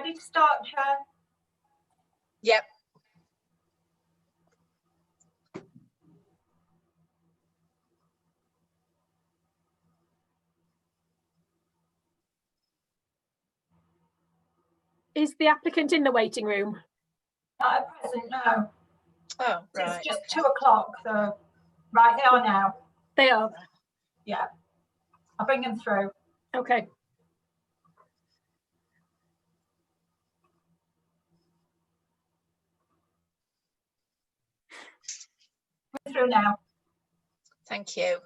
ready to start, Chair? Yep. Is the applicant in the waiting room? Not at present, no. Oh, right. It's just 2 o'clock, so right, they are now. They are. Yeah, I'll bring them through. Okay. We're through now. Thank you.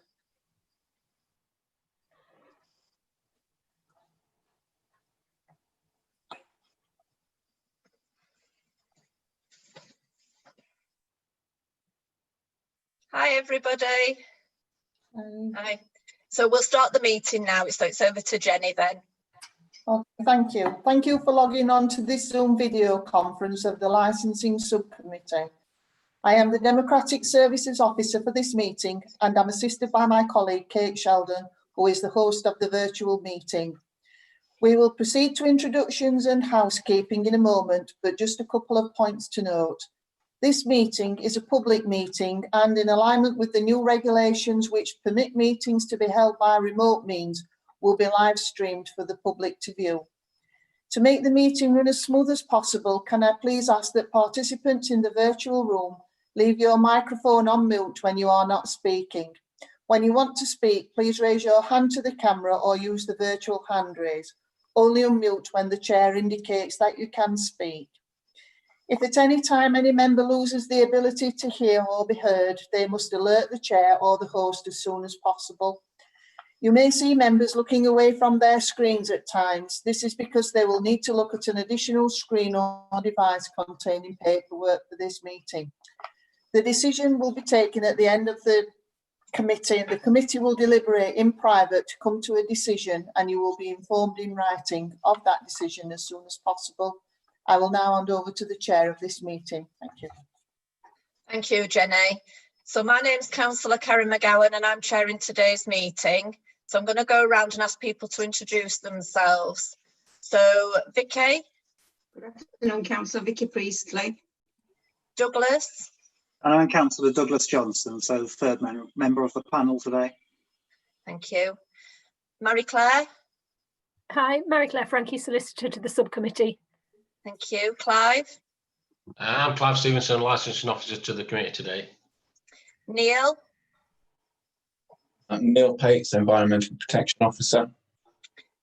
Hi, everybody. Hi. So we'll start the meeting now. It's over to Jenny then. Okay, thank you. Thank you for logging on to this Zoom video conference of the Licensing Subcommittee. I am the Democratic Services Officer for this meeting and I'm assisted by my colleague Kate Sheldon, who is the host of the virtual meeting. We will proceed to introductions and housekeeping in a moment, but just a couple of points to note. This meeting is a public meeting and in alignment with the new regulations which permit meetings to be held by remote means will be live streamed for the public to view. To make the meeting run as smooth as possible, can I please ask that participants in the virtual room leave your microphone on mute when you are not speaking. When you want to speak, please raise your hand to the camera or use the virtual hand raise. Only unmute when the chair indicates that you can speak. If at any time any member loses the ability to hear or be heard, they must alert the chair or the host as soon as possible. You may see members looking away from their screens at times. This is because they will need to look at an additional screen or device containing paperwork for this meeting. The decision will be taken at the end of the committee and the committee will deliberate in private to come to a decision and you will be informed in writing of that decision as soon as possible. I will now hand over to the chair of this meeting. Thank you. Thank you, Jenny. So my name's Councillor Karen McGowan and I'm chairing today's meeting. So I'm going to go around and ask people to introduce themselves. So Vicky. Good afternoon, Councillor Vicky Priestley. Douglas. And I'm Councillor Douglas Johnson, so third member of the panel today. Thank you. Marie-Claire. Hi, Marie-Claire Frankie, solicitor to the subcommittee. Thank you. Clive. I'm Clive Stevenson, licensing officer to the committee today. Neil. I'm Neil Pates, environmental protection officer.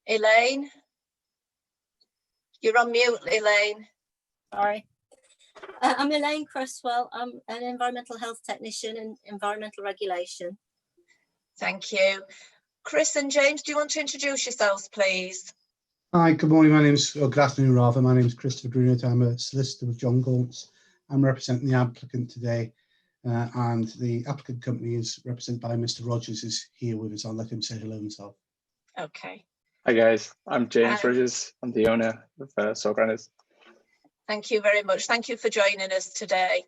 Elaine. You're on mute, Elaine. Sorry. I'm Elaine Cresswell. I'm an environmental health technician in environmental regulation. Thank you. Chris and James, do you want to introduce yourselves, please? Hi, good morning. Good afternoon, rather. My name is Christopher Brunette. I'm a solicitor with John Gaunts. I'm representing the applicant today, and the applicant company is represented by Mr. Rogers, who's here with us. I'll let him say hello himself. Okay. Hi guys, I'm James Rogers. I'm the owner of Sawgranners. Thank you very much. Thank you for joining us today.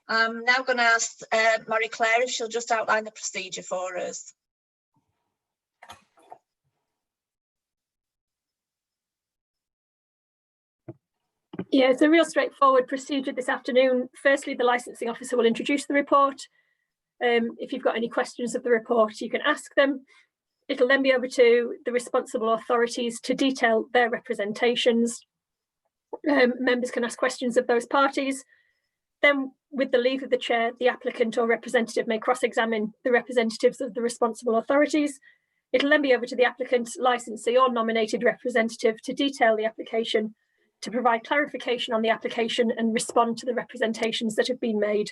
I'm now going to ask Marie-Claire if she'll just outline the procedure for us. Yeah, it's a real straightforward procedure this afternoon. Firstly, the licensing officer will introduce the report. If you've got any questions of the report, you can ask them. It'll then be over to the responsible authorities to detail their representations. Members can ask questions of those parties. Then, with the leave of the chair, the applicant or representative may cross-examine the representatives of the responsible authorities. It'll then be over to the applicant's licensee or nominated representative to detail the application, to provide clarification on the application and respond to the representations that have been made.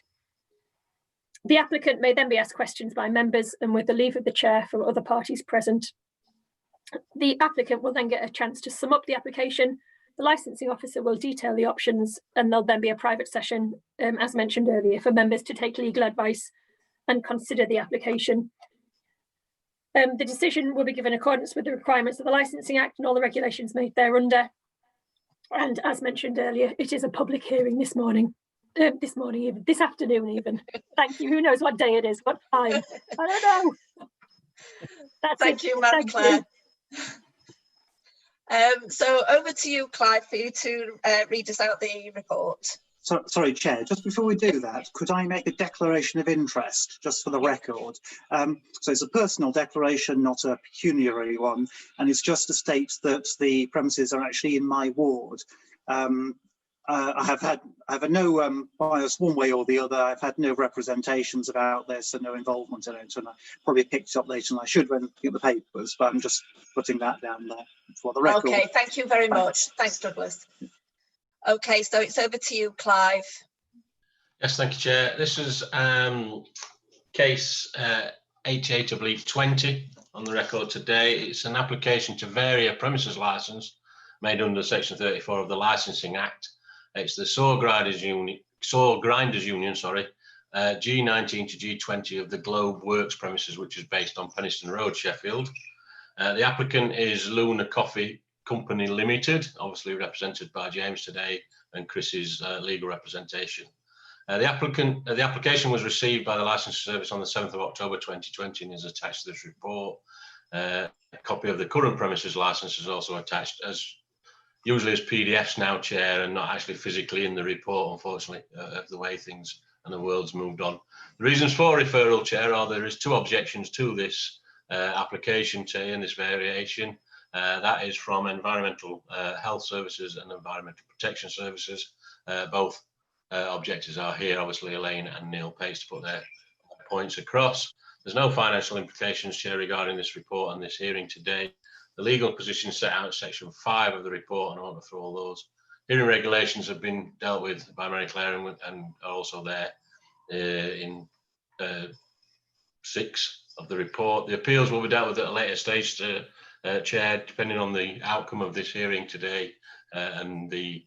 The applicant may then be asked questions by members and with the leave of the chair from other parties present. The applicant will then get a chance to sum up the application. The licensing officer will detail the options and there'll then be a private session, as mentioned earlier, for members to take legal advice and consider the application. The decision will be given in accordance with the requirements of the Licensing Act and all the regulations made thereunder. And as mentioned earlier, it is a public hearing this afternoon even. Thank you. Who knows what day it is, what time? I don't know. Thank you, Marie-Claire. So over to you, Clive, for you to read us out the report. Sorry, Chair, just before we do that, could I make a declaration of interest, just for the record? So it's a personal declaration, not a pecuniary one, and it's just to state that the premises are actually in my ward. I have had no bias one way or the other. I've had no representations about this and no involvement in it, and I probably picked up later than I should when looking at the papers, but I'm just putting that down there for the record. Okay, thank you very much. Thanks, Douglas. Okay, so it's over to you, Clive. Yes, thank you, Chair. This is case 88, I believe, 20 on the record today. It's an application to vary a premises licence made under Section 34 of the Licensing Act. It's the Saw Grinders Union, G19 to G20 of the Globe Works premises, which is based on Penistone Road, Sheffield. The applicant is Luna Coffee Company Limited, obviously represented by James today and Chris's legal representation. The application was received by the Licensing Service on the 7th of October 2020 and is attached to this report. A copy of the current premises licence is also attached, as usually as PDFs now, Chair, and not actually physically in the report, unfortunately, of the way things and the world's moved on. The reasons for referral, Chair, are there is 2 objections to this application, Chair, and this variation. That is from Environmental Health Services and Environmental Protection Services. Both objectors are here, obviously Elaine and Neil Pace, to put their points across. There's no financial implications, Chair, regarding this report and this hearing today. The legal position set out in section 5 of the report, and I won't go through all those. Hearing regulations have been dealt with by Mary Claire and are also there in 6 of the report. The appeals will be dealt with at a later stage, Chair, depending on the outcome of this hearing today, and the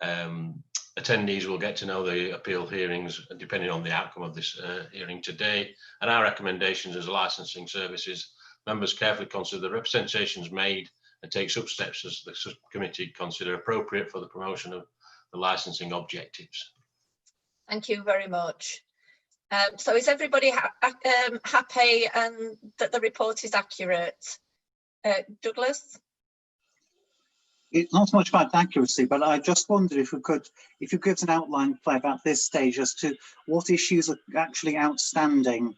attendees will get to know the appeal hearings depending on the outcome of this hearing today. And our recommendations as licensing services, members carefully consider the representations made and take such steps as the subcommittee consider appropriate for the promotion of the licensing objectives. Thank you very much. So is everybody happy and that the report is accurate? Douglas? It's not so much about accuracy, but I just wondered if you could an outline, Clive, at this stage as to what issues are actually outstanding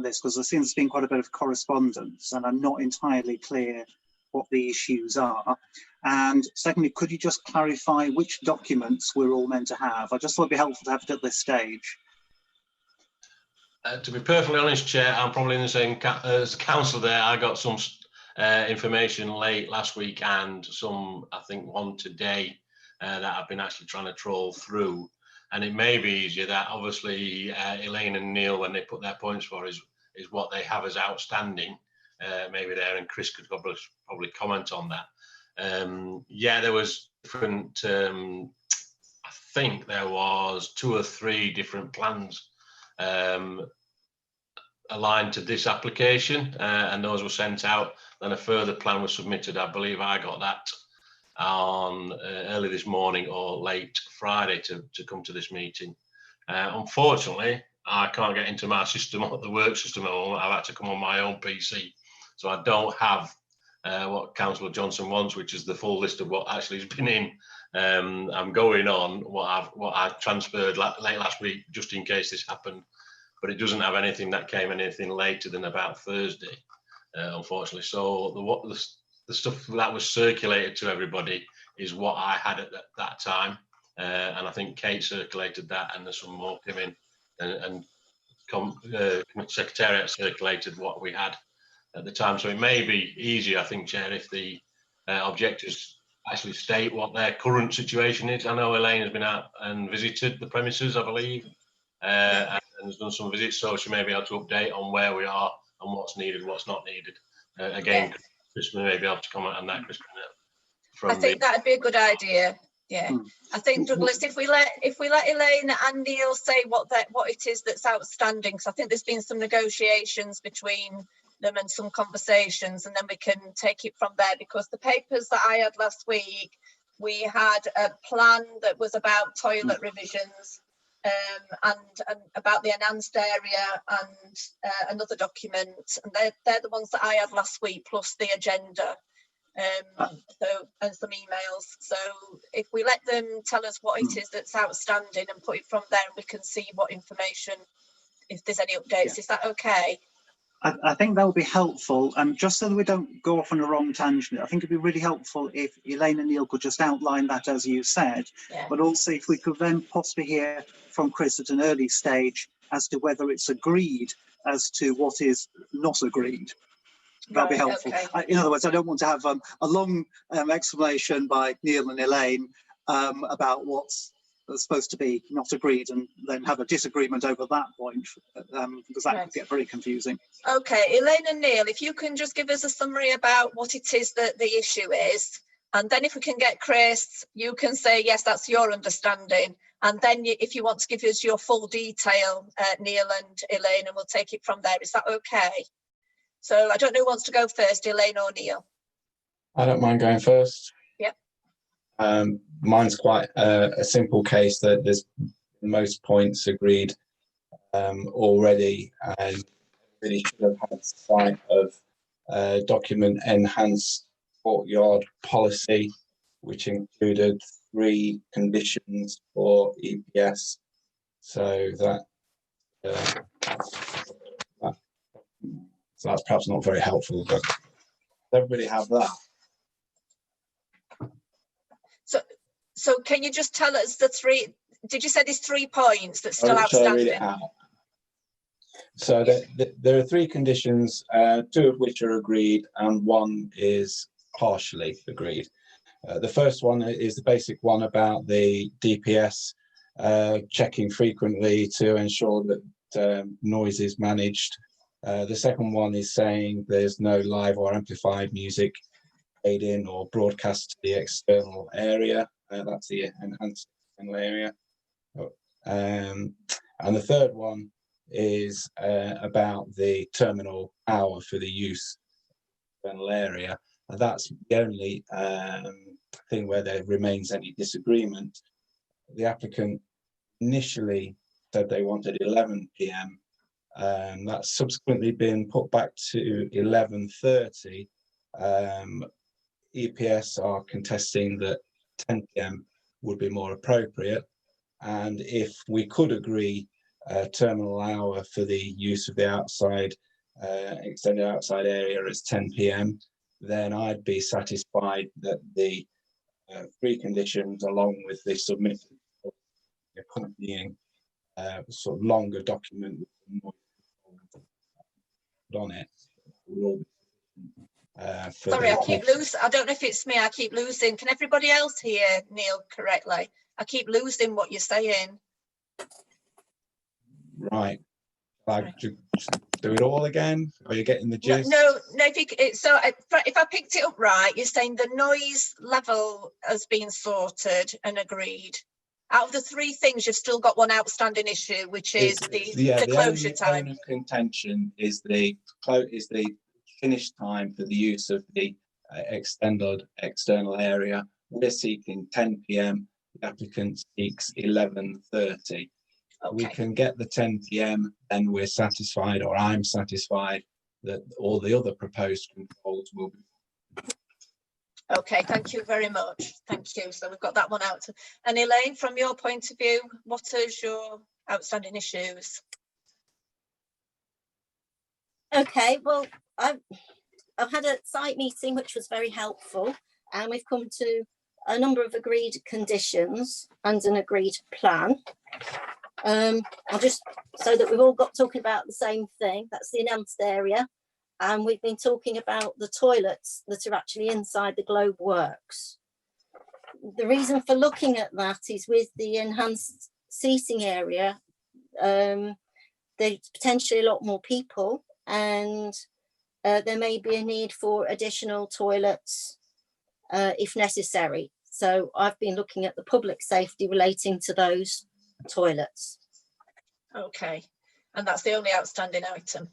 this, because there seems to be quite a bit of correspondence and I'm not entirely clear what the issues are. And secondly, could you just clarify which documents we're all meant to have? I just thought it'd be helpful to have it at this stage. To be perfectly honest, Chair, I'm probably in the same as the council there. I got some information late last week and some, I think, one today that I've been actually trying to trawl through. And it may be easier that obviously Elaine and Neil, when they put their points for, is what they have as outstanding. Maybe there, and Chris could probably comment on that. Yeah, there was different, I think there was 2 or 3 different plans aligned to this application, and those were sent out. Then a further plan was submitted. I believe I got that on early this morning or late Friday to come to this meeting. Unfortunately, I can't get into my system, the work system at all. I've had to come on my own PC, so I don't have what Councillor Johnson wants, which is the full list of what actually has been in. I'm going on what I transferred late last week, just in case this happened, but it doesn't have anything that came anything later than about Thursday, unfortunately. So the stuff that was circulated to everybody is what I had at that time, and I think Kate circulated that, and there's some more came in, and Secretariat circulated what we had at the time. So it may be easier, I think, Chair, if the objectors actually state what their current situation is. I know Elaine has been out and visited the premises, I believe, and has done some visits, so she may be able to update on where we are and what's needed, what's not needed. Again, Chris may be able to comment on that, Chris. I think that'd be a good idea. Yeah, I think, Douglas, if we let Elaine and Neil say what it is that's outstanding, because I think there's been some negotiations between them and some conversations, and then we can take it from there. Because the papers that I had last week, we had a plan that was about toilet revisions, and about the enhanced area, and another document, and they're the ones that I had last week, plus the agenda. and some emails. So if we let them tell us what it is that's outstanding and put it from there, we can see what information, if there's any updates. Is that okay? I think that would be helpful, just so that we don't go off on a wrong tangent. I think it'd be really helpful if Elaine and Neil could just outline that as you said, but also if we could then possibly hear from Chris at an early stage as to whether it's agreed as to what is not agreed. That'd be helpful. Okay. In other words, I don't want to have a long explanation by Neil and Elaine about what's supposed to be not agreed and then have a disagreement over that point, because that could get very confusing. Okay, Elaine and Neil, if you can just give us a summary about what it is that the issue is, and then if we can get Chris, you can say, yes, that's your understanding. And then if you want to give us your full detail, Neil and Elaine, and we'll take it from there. Is that okay? So I don't know who wants to go first, Elaine or Neil. I don't mind going first. Yep. Mine's quite a simple case that there's most points agreed already, and really should have had sight of document enhanced courtyard policy, which included 3 conditions for EPS. So so that's perhaps not very helpful, but everybody have that. So can you just tell us the 3? Did you say there's 3 points that's still Shall I read outstanding? it out? So there are 3 conditions, 2 of which are agreed and 1 is partially agreed. The first one is the basic one about the DPS checking frequently to ensure that noise is managed. The second one is saying there's no live or amplified music played in or broadcast to the external area. That's the enhanced external area. And the third one is about the terminal hour for the use of the external area. And that's the only thing where there remains any disagreement. The applicant initially said they wanted 11 p.m. That's subsequently been put back to 11:30. EPS are contesting that 10 p.m. would be more appropriate, and if we could agree a terminal hour for the use of the outside extended outside area as 10 p.m, then I'd be satisfied that the 3 conditions, along with the submitted accompanying sort of longer document on it, will all be sorry, I keep losing. I don't know if it's me. I keep losing. Can everybody else hear Neil correctly? I keep losing what you're saying. Right. Like, do it all again? Are you getting the gist? No. If I picked it up right, you're saying the noise level has been sorted and agreed. Out of the 3 things, you've still got one outstanding issue, which is the closure time. The only contention is the finish time for the use of the extended external area. We're seeking 10 p.m. The applicant seeks 11:30. Okay. We can get the 10 p.m. then we're satisfied, or I'm satisfied, that all the other proposed controls will be. Okay, thank you very much. Thank you. So we've got that one out. And Elaine, from your point of view, what is your outstanding issues? Okay, well, I've had a site meeting which was very helpful, and we've come to a number of agreed conditions and an agreed plan. I'll just, so that we've all got talking about the same thing, that's the enhanced area. And we've been talking about the toilets that are actually inside the Globe Works. The reason for looking at that is with the enhanced seating area, there's potentially a lot more people, and there may be a need for additional toilets if necessary. So I've been looking at the public safety relating to those toilets. Okay, and that's the only outstanding item.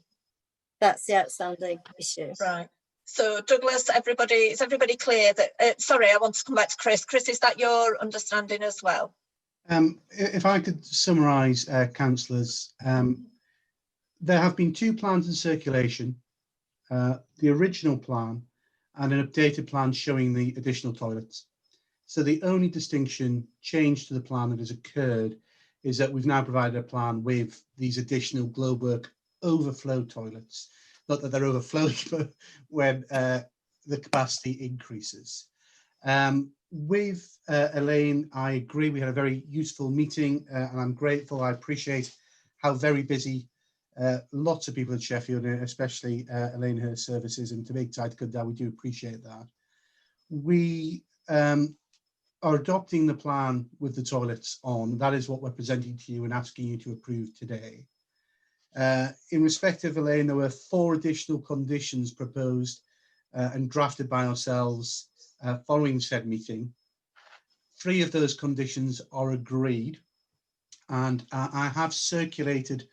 That's the outstanding issue. Right. So Douglas, is everybody clear that, sorry, I want to come back to Chris. Chris, is that your understanding as well? If I could summarise, councillors, there have been 2 plans in circulation, the original plan and an updated plan showing the additional toilets. So the only distinction change to the plan that has occurred is that we've now provided a plan with these additional Globework overflow toilets, not that they're overflowing, but when the capacity increases. With Elaine, I agree, we had a very useful meeting, and I'm grateful. I appreciate how very busy lots of people in Sheffield, especially Elaine, her services, and to make time to come down, we do appreciate that. We are adopting the plan with the toilets on. That is what we're presenting to you and asking you to approve today. In respect of Elaine, there were 4 additional conditions proposed and drafted by ourselves following said meeting. 3 of those conditions are agreed, and I have circulated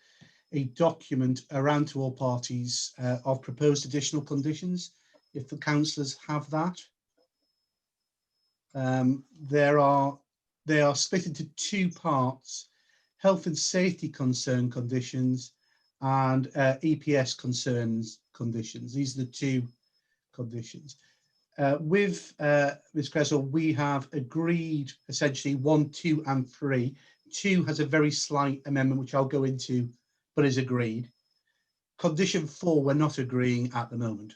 a document around to all parties of proposed additional conditions, if the councillors have that. They are split into 2 parts: health and safety concern conditions and EPS concerns conditions. These are the 2 conditions. With Ms. Cresswell, we have agreed essentially 1, 2 and 3. 2 has a very slight amendment, which I'll go into, but is agreed. Condition 4, we're not agreeing at the moment,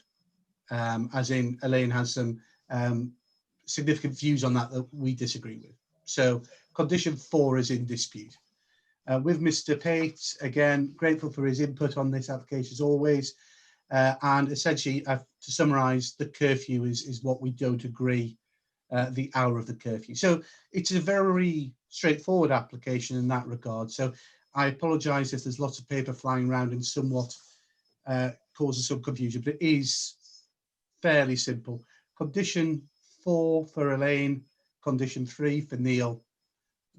as in Elaine has some significant views on that we disagree with. So condition 4 is in dispute. With Mr. Pate, again, grateful for his input on this application as always. And essentially, to summarise, the curfew is what we don't agree, the hour of the curfew. So it's a very straightforward application in that regard. So I apologise if there's lots of paper flying around and somewhat causes some confusion, but it is fairly simple. Condition 4 for Elaine, condition 3 for Neil.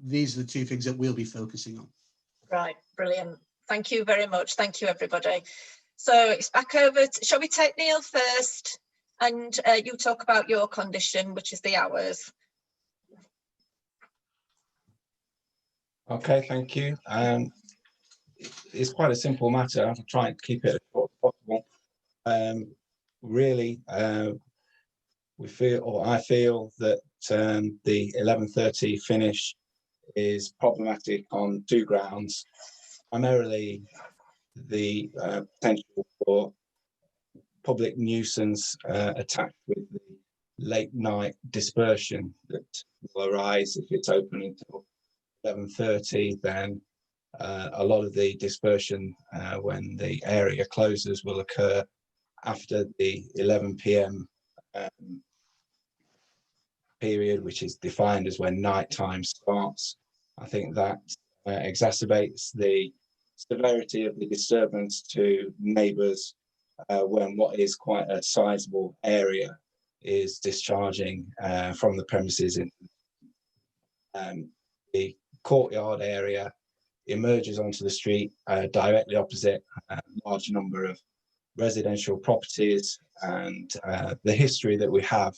These are the 2 things that we'll be focusing on. Right, brilliant. Thank you very much. Thank you, everybody. So it's back over to, shall we take Neil first, and you talk about your condition, which is the hours. Okay, thank you. It's quite a simple matter. I'll try and keep it as short as possible. Really, we feel, or I feel, that the 11:30 finish is problematic on 2 grounds. Primarily, the potential for public nuisance attached with the late night dispersion that will arise if it's open until 11:30. Then a lot of the dispersion when the area closes will occur after the 11 p.m. Period, which is defined as when night time starts. I think that exacerbates the severity of the disturbance to neighbours when what is quite a sizable area is discharging from the premises. In the courtyard area emerges onto the street directly opposite a large number of residential properties, and the history that we have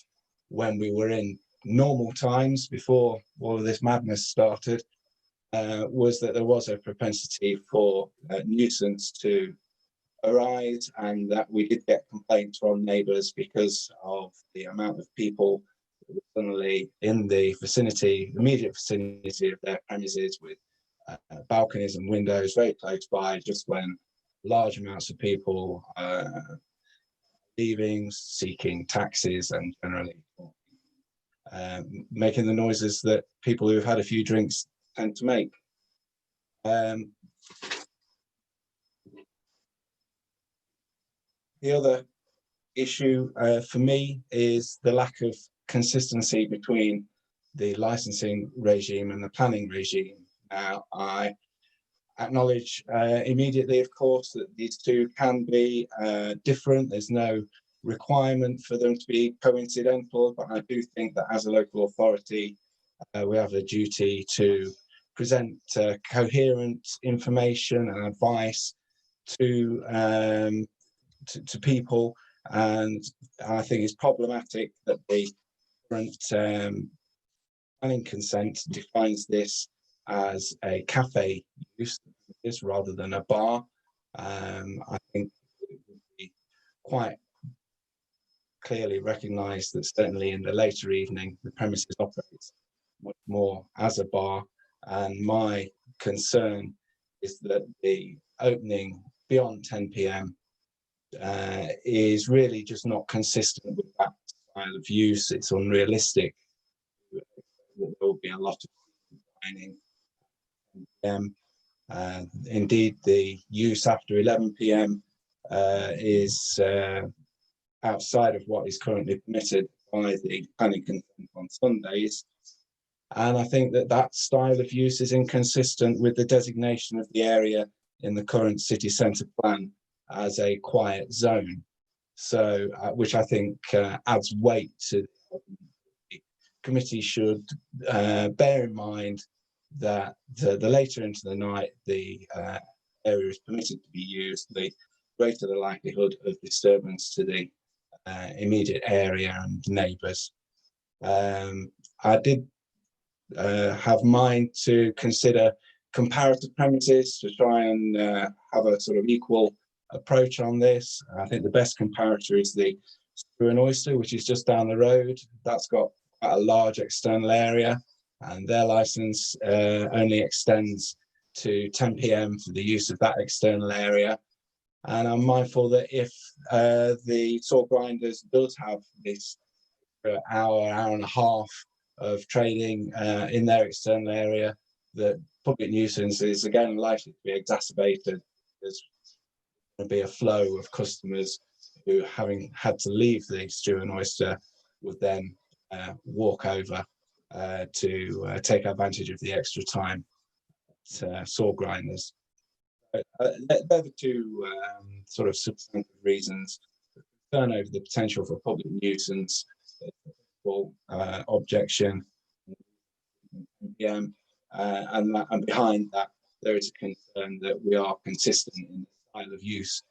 when we were in normal times before all of this madness started was that there was a propensity for nuisance to arise, and that we did get complaints from neighbours because of the amount of people that were suddenly in the vicinity, immediate vicinity of their premises, with balconies and windows very close by, just when large amounts of people leaving, seeking taxis, and generally making the noises that people who've had a few drinks tend to make. The other issue for me is the lack of consistency between the licensing regime and the planning regime. Now, I acknowledge immediately, of course, that these 2 can be different. There's no requirement for them to be coincidental, but I do think that as a local authority, we have a duty to present coherent information and advice to people, and I think it's problematic that the current planning consent defines this as a cafe use rather than a bar. I think it would be quite clearly recognise that certainly in the later evening, the premises operates much more as a bar. And my concern is that the opening beyond 10 p.m. Is really just not consistent with that style of use. It's unrealistic. There will be a lot of dining. Indeed, the use after 11 p.m. Is outside of what is currently permitted by the planning consent on Sundays. And I think that that style of use is inconsistent with the designation of the area in the current city centre plan as a quiet zone. So, which I think adds weight to the committee should bear in mind that the later into the night the area is permitted to be used, the greater the likelihood of disturbance to the immediate area and neighbours. I did have mind to consider comparative premises to try and have a sort of equal approach on this. I think the best comparator is the Stew and Oyster, which is just down the road. That's got quite a large external area, and their licence only extends to 10 p.m. for the use of that external area. And I'm mindful that if the saw grinders does have this hour and a half of trading in their external area, that public nuisance is again likely to be exacerbated. There's going to be a flow of customers who, having had to leave the Stew and Oyster, would then walk over to take advantage of the extra time at saw grinders. They're the two sort of substantive reasons. Concern over the potential for public nuisance, objection, and behind that there is a concern that we are consistent in the style of use,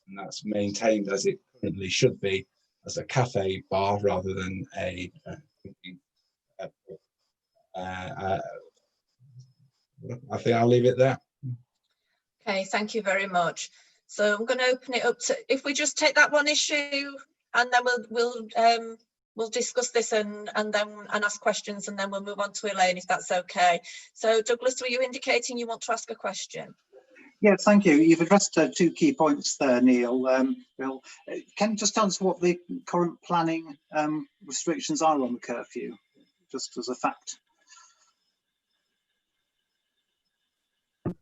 and that's maintained as it currently should be, as a cafe bar rather than a drinking. I think I'll leave it there. Okay, thank you very much. So I'm going to open it up to, if we just take that one issue, and then we'll discuss this and ask questions, and then we'll move on to Elaine, if that's okay. So Douglas, were you indicating you want to ask a question? Yeah, thank you. You've addressed two key points there, Neil. Bill, can you just tell us what the current planning restrictions are on the curfew, just as a fact?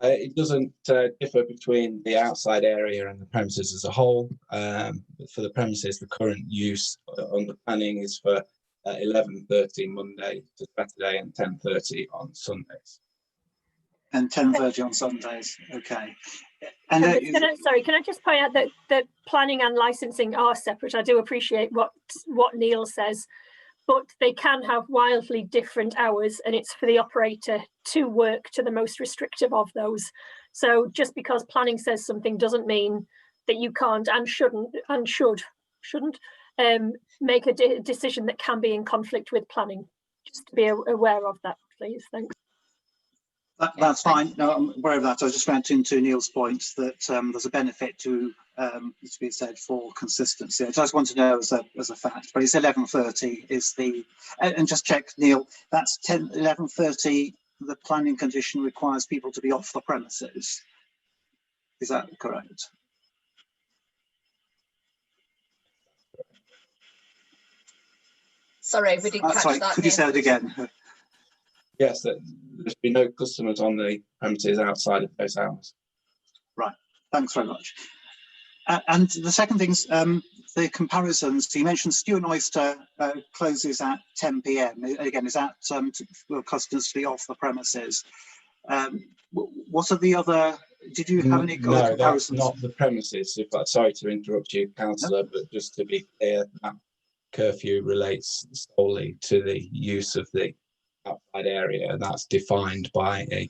It doesn't differ between the outside area and the premises as a whole. For the premises, the current use on the planning is for 11:30 Monday to Saturday and 10:30 on Sundays. And 10:30 on Sundays, okay. And can I just point out that the planning and licensing are separate? I do appreciate what Neil says, but they can have wildly different hours, and it's for the operator to work to the most restrictive of those. So just because planning says something doesn't mean that you can't and shouldn't make a decision that can be in conflict with planning. Just to be aware of that, please. Thanks. That's fine. No, I'm aware of that. I was just reacting to Neil's point that there's a benefit to be said for consistency. I just want to know as a fact, but it's 11:30 is the, and just check, Neil, that's 11:30. The planning condition requires people to be off the premises. Is that correct? Sorry, we didn't catch that. Could you say it again? Yes, there should be no customers on the premises outside of those hours. Right, thanks very much. And the second thing's the comparisons. So you mentioned Stew and Oyster closes at 10 p.m. Again, is that for customers to be off the premises? What are the other? Did you have any other comparisons? No, that's not the premises. Sorry to interrupt you, Councillor, but just to be clear, that curfew relates solely to the use of the outside area, and that's defined by a.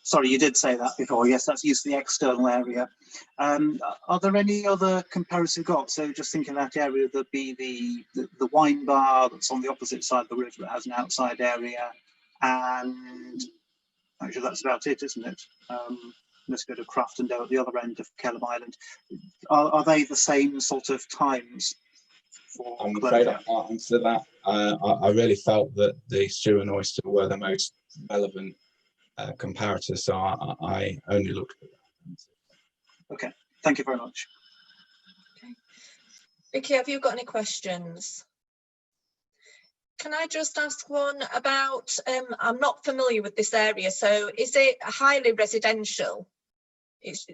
Sorry, you did say that before. Yes, that's use of the external area. Are there any other comparisons got? So just thinking of that area, there'd be the wine bar that's on the opposite side of the river. It has an outside area, and actually that's about it, isn't it? a little bit of craft and dough at the other end of Kelham Island. Are they the same sort of times? I'm afraid I can't answer that. I really felt that the stew and oyster were the most relevant comparators, so I only looked at that. Okay, thank you very much. Okay. Vicky, have you got any questions? Can I just ask one about, I'm not familiar with this area, so is it highly residential? It's,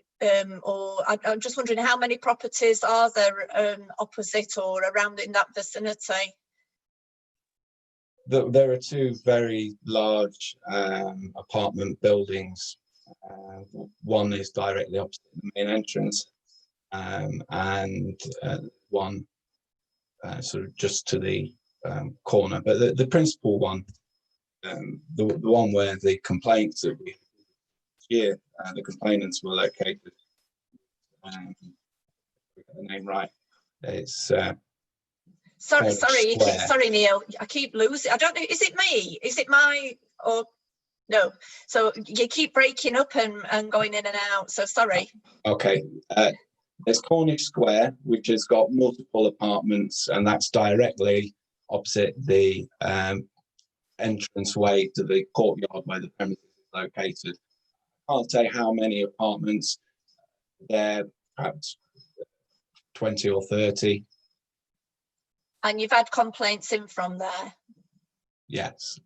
or I'm just wondering how many properties are there opposite or around in that vicinity? There are two very large apartment buildings. One is directly opposite the main entrance, and one sort of just to the corner. But the principal one, the one where the complaints that we here, the complainants were located. Get the name right. It's sorry, Neil. I keep losing. I don't know. Is it me? Is it my or no? So you keep breaking up and going in and out. So sorry. Okay. There's Cornish Square, which has got multiple apartments, and that's directly opposite the entranceway to the courtyard where the premises is located. I can't say how many apartments there, perhaps 20 or 30. And you've had complaints in from there? Yes.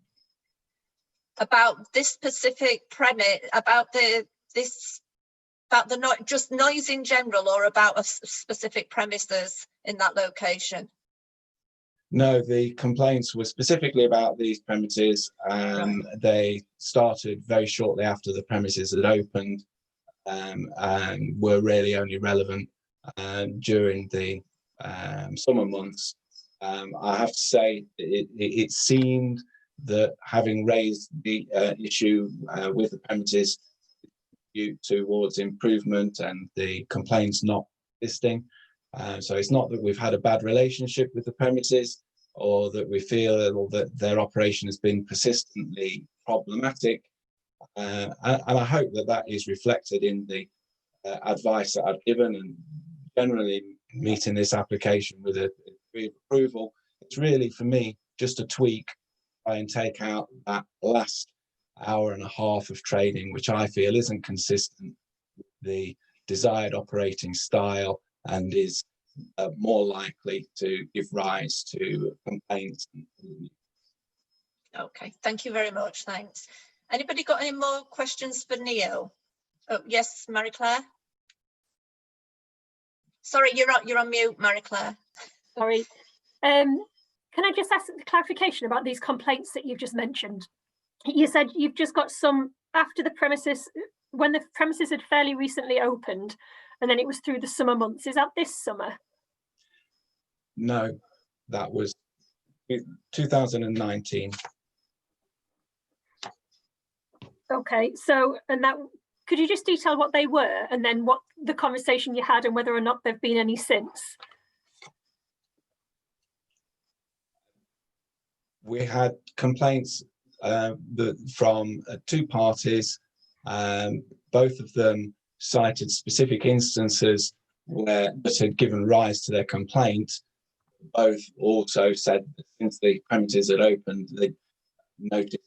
About this specific premise, about just noise in general, or about a specific premises in that location? No, the complaints were specifically about these premises. Right. They started very shortly after the premises had opened, and were really only relevant during the summer months. I have to say, it seemed that having raised the issue with the premises towards improvement and the complaints not existing. So it's not that we've had a bad relationship with the premises, or that we feel that their operation has been persistently problematic. And I hope that that is reflected in the advice that I've given, and generally meeting this application with a degree of approval. It's really, for me, just a tweak, try and take out that last hour and a half of trading, which I feel isn't consistent with the desired operating style and is more likely to give rise to complaints. Okay, thank you very much. Thanks. Anybody got any more questions for Neil? Oh, yes, Marie Claire. Sorry, you're on mute, Marie Claire. Sorry. Can I just ask a clarification about these complaints that you've just mentioned? You said you've just got some after the premises, when the premises had fairly recently opened, and then it was through the summer months. Is that this summer? No, that was 2019. Okay, so, and that, could you just detail what they were, and then what the conversation you had and whether or not there've been any since? We had complaints from two parties. Both of them cited specific instances where that had given rise to their complaint. Both also said that since the premises had opened, they noticed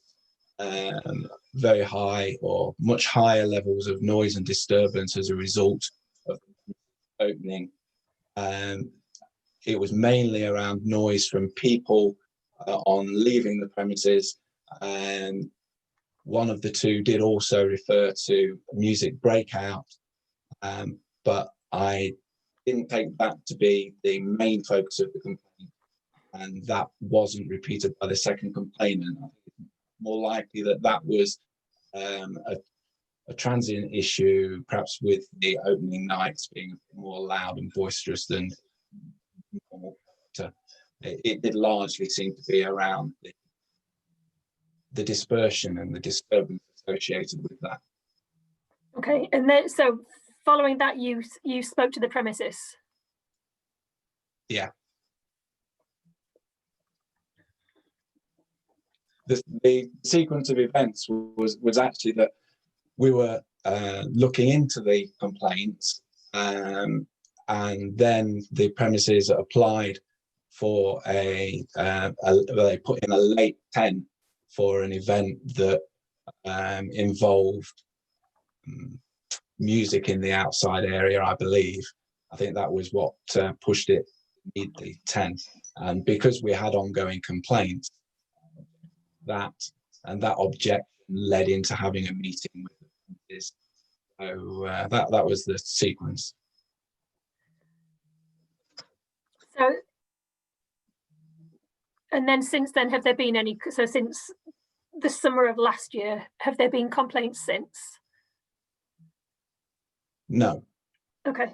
very high or much higher levels of noise and disturbance as a result of opening. It was mainly around noise from people on leaving the premises, and one of the two did also refer to music breakout, but I didn't take that to be the main focus of the complaint, and that wasn't repeated by the second complainant. I think it's more likely that that was a transient issue, perhaps with the opening nights being more loud and boisterous than normal. It did largely seem to be around the dispersion and the disturbance associated with that. Okay, and then so following that, you spoke to the premises. Yeah. The sequence of events was actually that we were looking into the complaints, and then the premises applied for they put in a late 10 for an event that involved music in the outside area, I believe. I think that was what pushed it to the 10. And because we had ongoing complaints, that objection led into having a meeting with the premises. So that was the sequence. So, and then since then, have there been any, so since the summer of last year, have there been complaints since? No. Okay.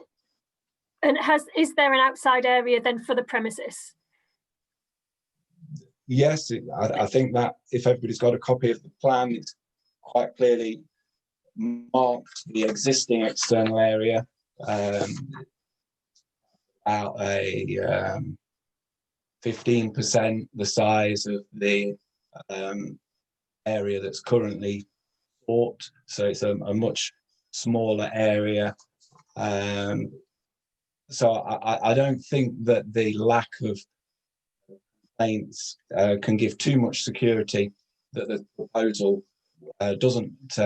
And is there an outside area then for the premises? Yes, I think that if everybody's got a copy of the plan, it's quite clearly marked the existing external area, about a 15% the size of the area that's currently bought. So it's a much smaller area. So I don't think that the lack of complaints can give too much security that the proposal doesn't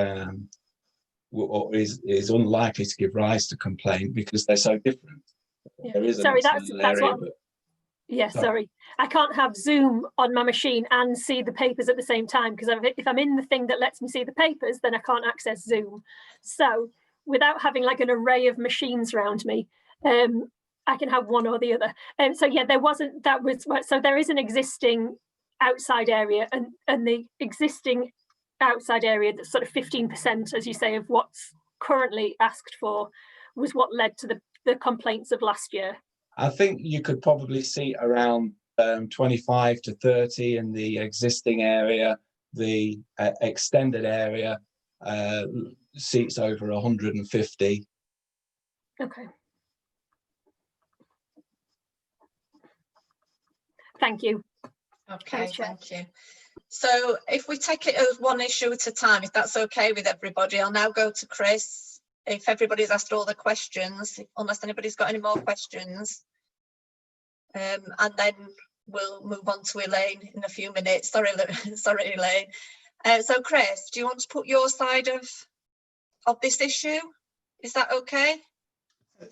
or is unlikely to give rise to complaint, because they're so different. Yeah. There is an sorry, that's area, what. Yeah, sorry. I can't have Zoom on my machine and see the papers at the same time, because if I'm in the thing that lets me see the papers, then I can't access Zoom. So without having like an array of machines around me, I can have one or the other. So yeah, so there is an existing outside area, and the existing outside area, that's sort of 15%, as you say, of what's currently asked for, was what led to the complaints of last year. I think you could probably see around 25 to 30 in the existing area. The extended area seats over 150. Okay. Thank you. Okay, thank you. So if we take it as one issue at a time, if that's okay with everybody, I'll now go to Chris. If everybody's asked all the questions, unless anybody's got any more questions. And then we'll move on to Elaine in a few minutes. Sorry, Elaine. So Chris, do you want to put your side of this issue? Is that okay?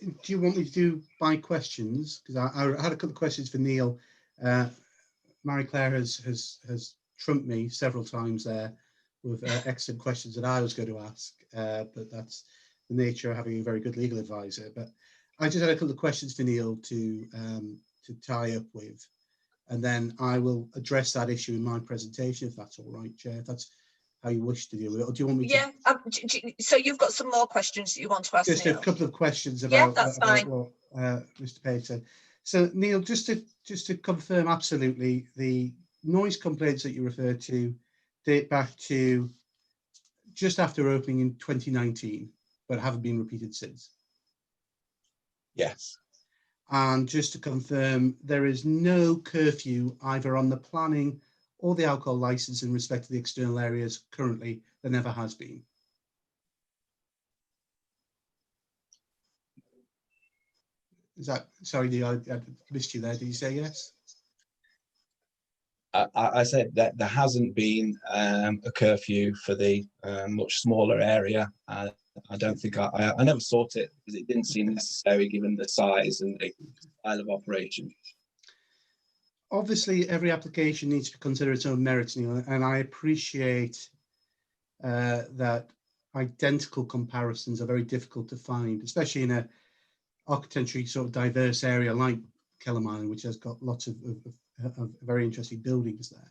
Do you want me to do by questions? Because I had a couple of questions for Neil. Marie-Claire has trumped me several times there with excellent questions that I was going to ask, but that's the nature of having a very good legal advisor. But I just had a couple of questions for Neil to tie up with, and then I will address that issue in my presentation, if that's all right, Chair, if that's how you wish to deal with it. Or do you want me to? Yeah, so you've got some more questions that you want to ask Just Neil? A couple of questions about, yeah, that's about fine. what Mr. Page said. So Neil, just to confirm absolutely, the noise complaints that you referred to date back to just after opening in 2019, but haven't been repeated since? Yes. And just to confirm, there is no curfew either on the planning or the alcohol license in respect to the external areas currently. There never has been. Is that, sorry, Neil, I missed you there. Did you say yes? I said that there hasn't been a curfew for the much smaller area. I don't think I never sought it because it didn't seem necessary given the size and the style of operation. Obviously, every application needs to consider its own merits, Neil, and I appreciate that identical comparisons are very difficult to find, especially in a architecturally sort of diverse area like Kelham Island, which has got lots of very interesting buildings there.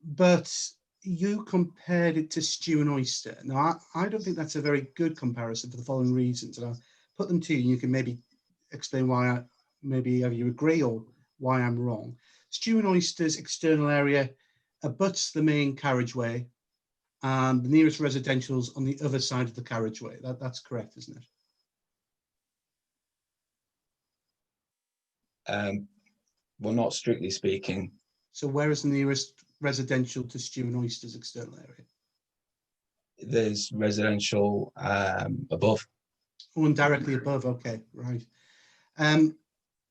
But you compared it to Stew and Oyster. Now, I don't think that's a very good comparison for the following reasons, and I'll put them to you. You can maybe explain why, maybe you agree or why I'm wrong. Stew and Oyster's external area abuts the main carriageway, and the nearest residential's on the other side of the carriageway. That's correct, isn't it? Well, not strictly speaking. So where is the nearest residential to Stew and Oyster's external area? there's residential above. Oh, and directly above, okay, right.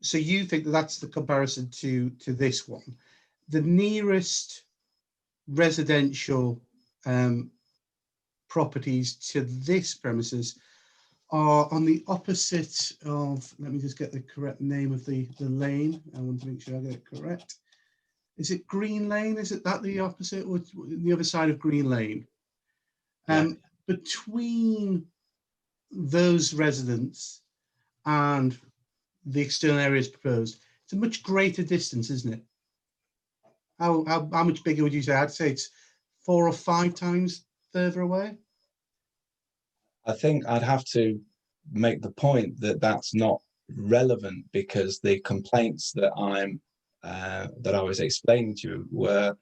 So you think that that's the comparison to this one. The nearest residential properties to this premises are on the opposite of, let me just get the correct name of the lane. I want to make sure I get it correct. Is it Green Lane? Is it that the opposite or the other side of Green Lane? Between those residents and the external areas proposed, it's a much greater distance, isn't it? How much bigger would you say? I'd say it's 4 or 5 times further away. I think I'd have to make the point that that's not relevant, because the complaints that I was explaining to you were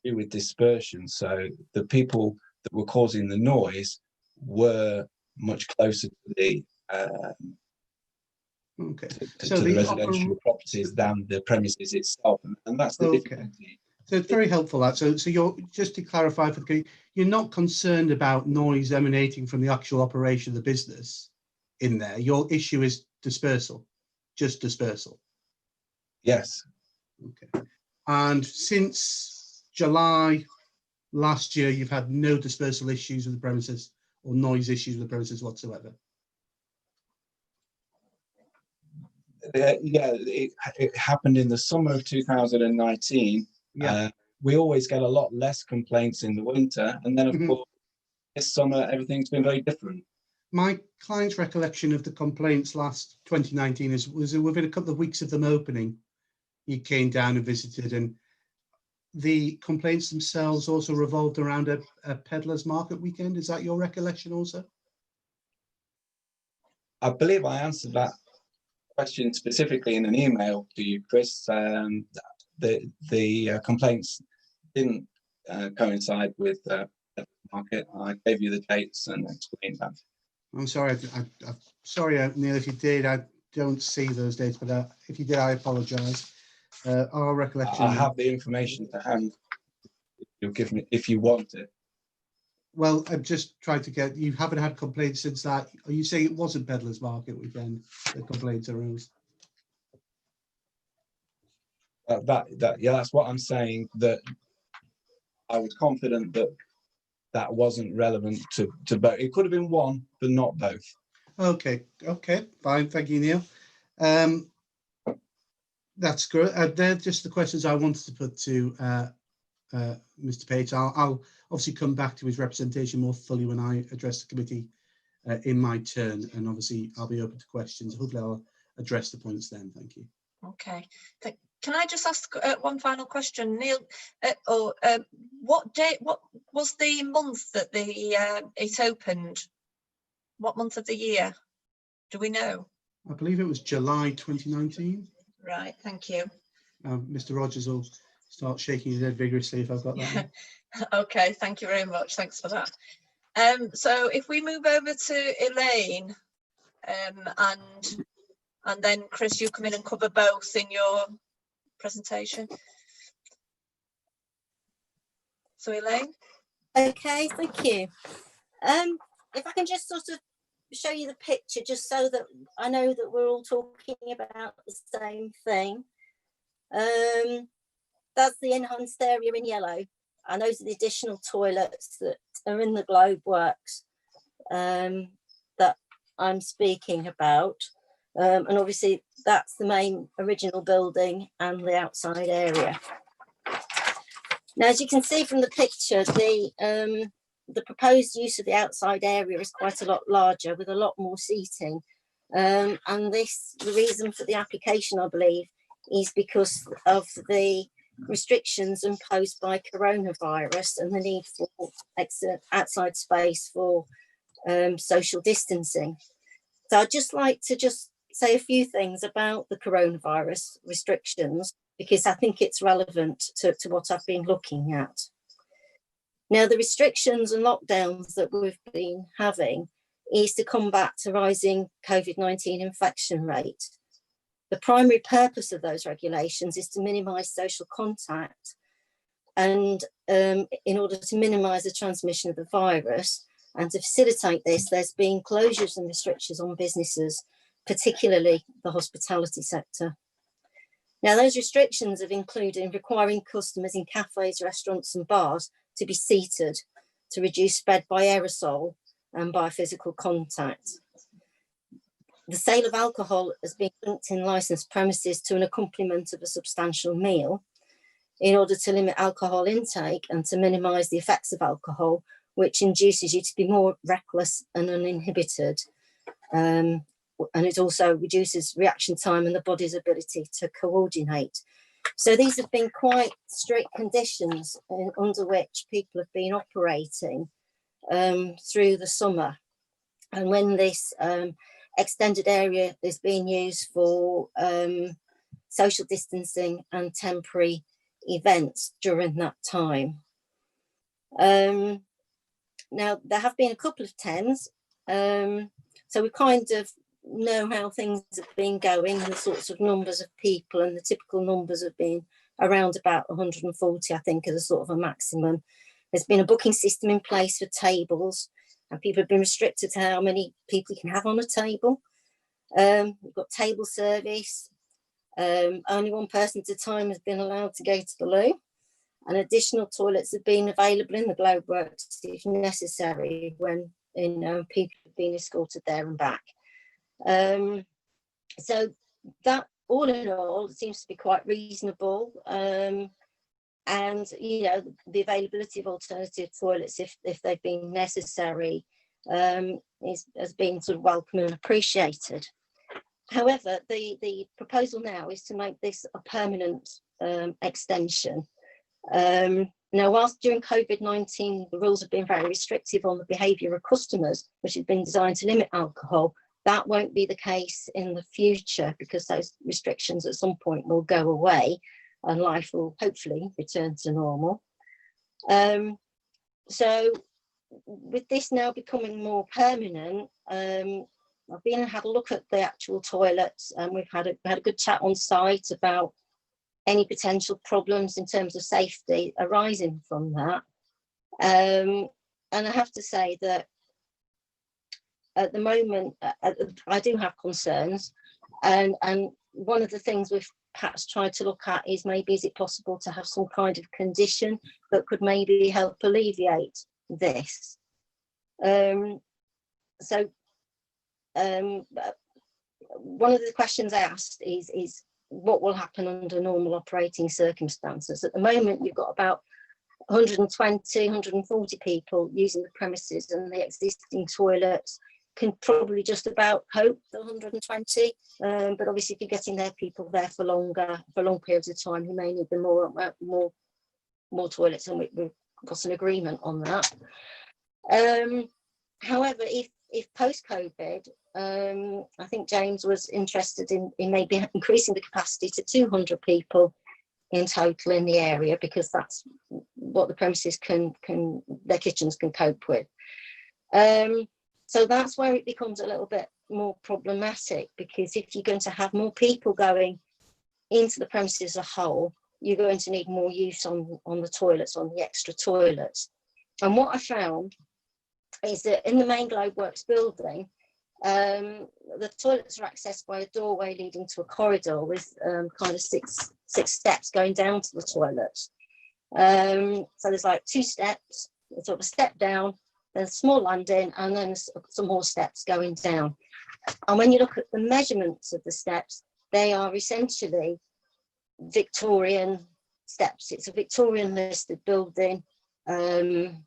with dispersion. So the people that were causing the noise were much closer to the the residential properties than the premises itself, and that's the difficulty. So it's very helpful that. So you're, just to clarify for the, you're not concerned about noise emanating from the actual operation of the business in there. Your issue is dispersal, just dispersal. Yes. Okay. And since July last year, you've had no dispersal issues with the premises or noise issues with the premises whatsoever. Yeah, it happened in the summer of 2019. Yeah. We always get a lot less complaints in the winter, and then of course this summer everything's been very different. My client's recollection of the complaints last 2019 was within a couple of weeks of them opening, he came down and visited, and the complaints themselves also revolved around a peddlers market weekend. Is that your recollection also? I believe I answered that question specifically in an email to you, Chris. The complaints didn't coincide with the market. I gave you the dates and explained that. I'm sorry, I'm sorry, Neil, if you did. I don't see those dates, but if you did, I apologise. Our recollection. I have the information to hand. You'll give me if you want it. Well, I'm just trying to get. You haven't had complaints since that. Are you saying it wasn't peddlers market weekend? The complaints arose. Yeah, that's what I'm saying. That I was confident that that wasn't relevant to both. It could have been one, but not both. Okay, fine. Thank you, Neil. That's good. They're just the questions I wanted to put to Mr. Page. I'll obviously come back to his representation more fully when I address the committee in my turn, and obviously I'll be open to questions. Hopefully I'll address the points then. Thank you. Okay. Can I just ask one final question, Neil? What was the month that it opened? What month of the year? Do we know? I believe it was July 2019. Right, thank you. Mr. Rogers will start shaking his head vigorously if I've got that. Okay, thank you very much. Thanks for that. So if we move over to Elaine, and then Chris, you come in and cover both in your presentation. So Elaine. Okay, thank you. If I can just sort of show you the picture, just so that I know that we're all talking about the same thing. That's the enhanced area in yellow, and those are the additional toilets that are in the globe works that I'm speaking about. And obviously that's the main original building and the outside area. Now, as you can see from the picture, the proposed use of the outside area is quite a lot larger with a lot more seating. And the reason for the application, I believe, is because of the restrictions imposed by coronavirus and the need for outside space for social distancing. So I'd just like to say a few things about the coronavirus restrictions, because I think it's relevant to what I've been looking at. Now, the restrictions and lockdowns that we've been having is to combat a rising COVID-19 infection rate. The primary purpose of those regulations is to minimise social contact and in order to minimise the transmission of the virus, And to facilitate this, there's been closures and restrictions on businesses, particularly the hospitality sector. Now, those restrictions have included requiring customers in cafes, restaurants and bars to be seated to reduce spread by aerosol and by physical contact. The sale of alcohol has been linked in licensed premises to an accompaniment of a substantial meal in order to limit alcohol intake and to minimise the effects of alcohol, which induces you to be more reckless and uninhibited. And it also reduces reaction time and the body's ability to coordinate. So these have been quite strict conditions under which people have been operating through the summer. And when this extended area is being used for social distancing and temporary events during that time. Now, there have been a couple of tens, so we kind of know how things have been going and the sorts of numbers of people, and the typical numbers have been around about 140, I think, as a sort of a maximum. There's been a booking system in place for tables, and people have been restricted to how many people you can have on a table. We've got table service. Only one person at a time has been allowed to go to the loo, and additional toilets have been available in the Globeworks if necessary when people have been escorted there and back. So that, all in all, seems to be quite reasonable. And the availability of alternative toilets, if they've been necessary, has been sort of welcome and appreciated. However, the proposal now is to make this a permanent extension. Now, whilst during COVID-19, the rules have been very restrictive on the behaviour of customers, which have been designed to limit alcohol, that won't be the case in the future, because those restrictions at some point will go away and life will hopefully return to normal. So with this now becoming more permanent, I've been and had a look at the actual toilets, and we've had a good chat on site about any potential problems in terms of safety arising from that. And I have to say that at the moment, I do have concerns, and one of the things we've perhaps tried to look at is maybe is it possible to have some kind of condition that could maybe help alleviate this. One of the questions I asked is what will happen under normal operating circumstances. At the moment, you've got about 120, 140 people using the premises, and the existing toilets can probably just about cope the 120. But obviously, if you're getting their people there for long periods of time, you may need more toilets, and we've got an agreement on that. However, if post-COVID, I think James was interested in maybe increasing the capacity to 200 people in total in the area, because that's what the premises their kitchens can cope with. So that's where it becomes a little bit more problematic, because if you're going to have more people going into the premises as a whole, you're going to need more use on the toilets, on the extra toilets. And what I found is that in the main Globeworks building, the toilets are accessed by a doorway leading to a corridor with kind of six steps going down to the toilets. So there's like 2 steps, sort of a step down, then a small landing, and then some more steps going down. And when you look at the measurements of the steps, they are essentially Victorian steps. It's a Victorian listed building, and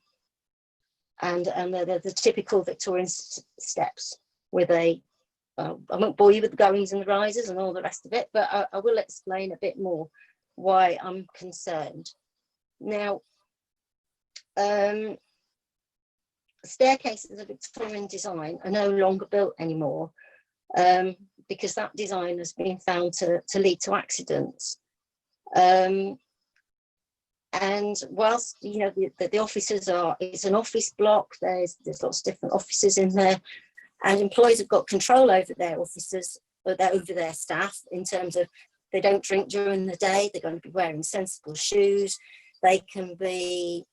they're the typical Victorian steps with I won't bore you with the goings and the rises and all the rest of it, but I will explain a bit more why I'm concerned. Now, staircases of Victorian design are no longer built anymore, because that design has been found to lead to accidents. And whilst the offices it's an office block, there's lots of different offices in there, and employees have got control over their offices, over their staff, in terms of they don't drink during the day, they're going to be wearing sensible shoes, they can be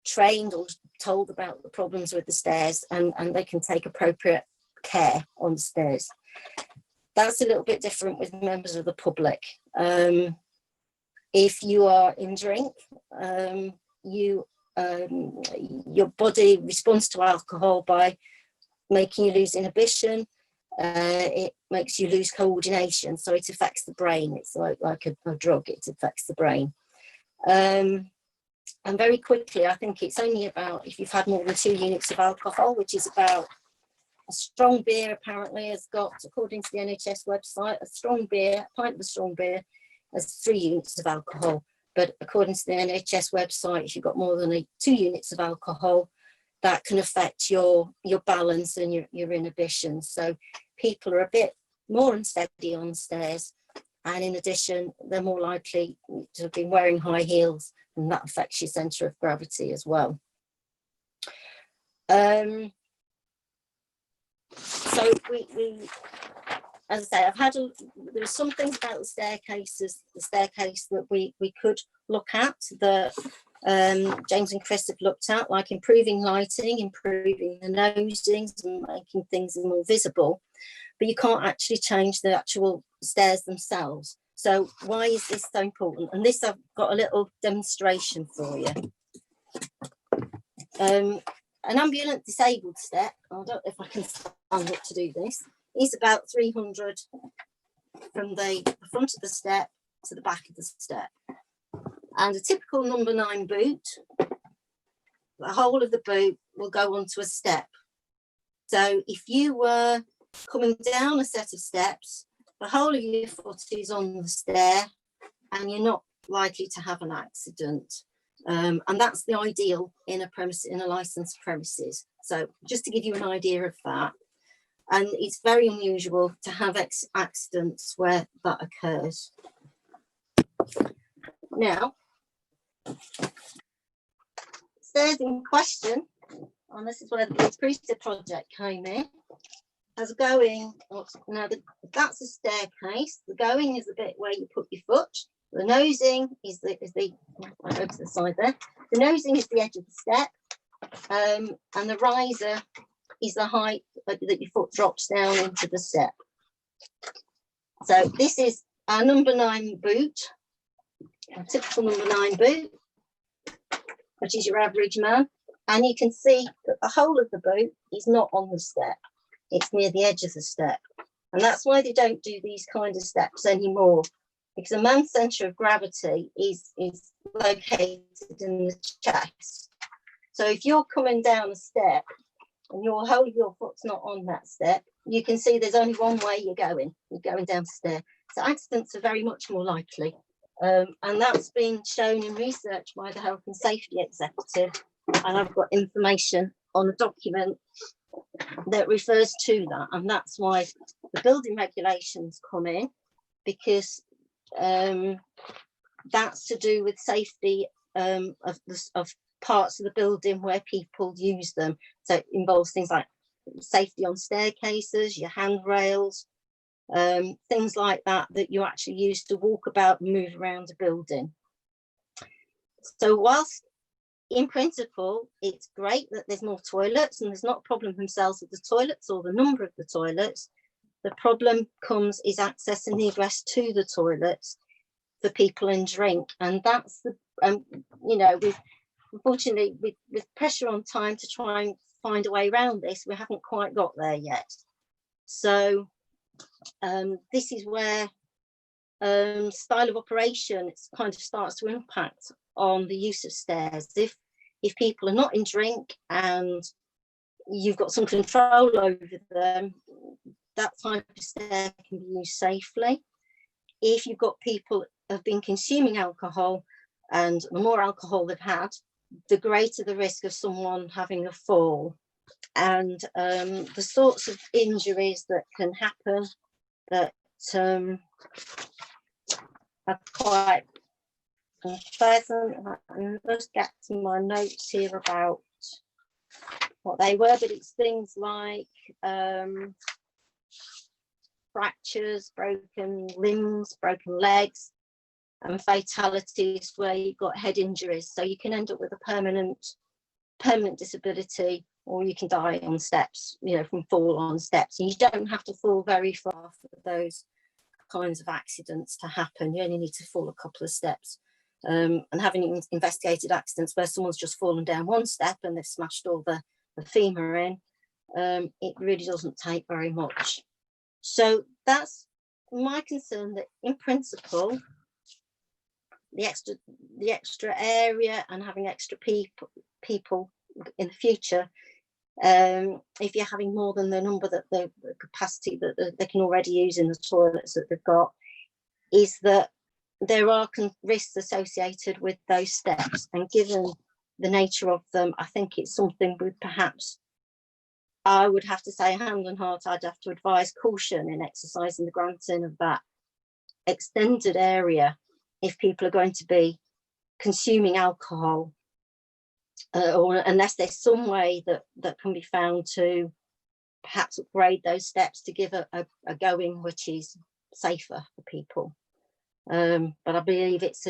trained or told about the problems with the stairs, and they can take appropriate care on the stairs. That's a little bit different with members of the public. If you are in drink, your body responds to alcohol by making you lose inhibition. It makes you lose coordination, so it affects the brain. It's like a drug, it affects the brain. And very quickly, I think it's only about, if you've had more than 2 units of alcohol, which is about, a strong beer apparently has got, according to the NHS website, a pint of a strong beer has 3 units of alcohol. But according to the NHS website, if you've got more than 2 units of alcohol, that can affect your balance and your inhibition. So people are a bit more unsteady on the stairs. And in addition, they're more likely to have been wearing high heels, and that affects your centre of gravity as well. So we as I say, there are some things about the staircase that we could look at, that James and Chris have looked at, like improving lighting, improving the nosings and making things more visible, but you can't actually change the actual stairs themselves. So why is this so important? And this, I've got a little demonstration for you. An ambulant disabled step, I don't know if I can stand up to do this, is about 300 from the front of the step to the back of the step. And a typical number 9 boot, the whole of the boot will go onto a step. So if you were coming down a set of steps, the whole of your foot is on the stair and you're not likely to have an accident. And that's the ideal in a licensed premises. So just to give you an idea of that. And it's very unusual to have accidents where that occurs. Now, stairs in question, and this is where the Priester project came in, as going, now that's a staircase. The going is the bit where you put your foot. The nosing is the I go to the side there. The nosing is the edge of the step, and the riser is the height that your foot drops down into the step. So this is our number 9 boot, a typical number 9 boot, which is your average man. And you can see that the whole of the boot is not on the step. It's near the edge of the step. And that's why they don't do these kind of steps anymore, because a man's centre of gravity is located in the chest. So if you're coming down a step and your whole of your foot's not on that step, you can see there's only one way you're going down the stair. So accidents are very much more likely. And that's been shown in research by the Health and Safety Executive. And I've got information on a document that refers to that. And that's why the building regulations come in, because that's to do with safety of parts of the building where people use them. So it involves things like safety on staircases, your handrails, things like that you actually use to walk about and move around a building. So whilst in principle it's great that there's more toilets and there's not a problem themselves with the toilets or the number of the toilets, the problem is access and egress to the toilets for people in drink. And that's the unfortunately, with pressure on time to try and find a way around this, we haven't quite got there yet. So this is where style of operation kind of starts to impact on the use of stairs. If people are not in drink and you've got some control over them, that type of stair can be used safely. If you've got people who have been consuming alcohol, and the more alcohol they've had, the greater the risk of someone having a fall. And the sorts of injuries that can happen that are quite unpleasant. I'll just get to my notes here about what they were, but it's things like fractures, broken limbs, broken legs, and fatalities where you've got head injuries. So you can end up with a permanent permanent disability, or you can die on steps, you know, from fall on steps. And you don't have to fall very far for those kinds of accidents to happen. You only need to fall a couple of steps. And having investigated accidents where someone's just fallen down one step and they've smashed all the femur in, it really doesn't take very much. So that's my concern, that in principle, the extra area and having extra people in the future, if you're having more than the number that the capacity that they can already use in the toilets that they've got, is that there are risks associated with those steps. And given the nature of them, I think it's something we perhaps, I would have to say, hand on heart, I'd have to advise caution in exercising the granting of that extended area if people are going to be consuming alcohol, or unless there's some way that can be found to perhaps upgrade those steps to give a going which is safer for people. But I believe it's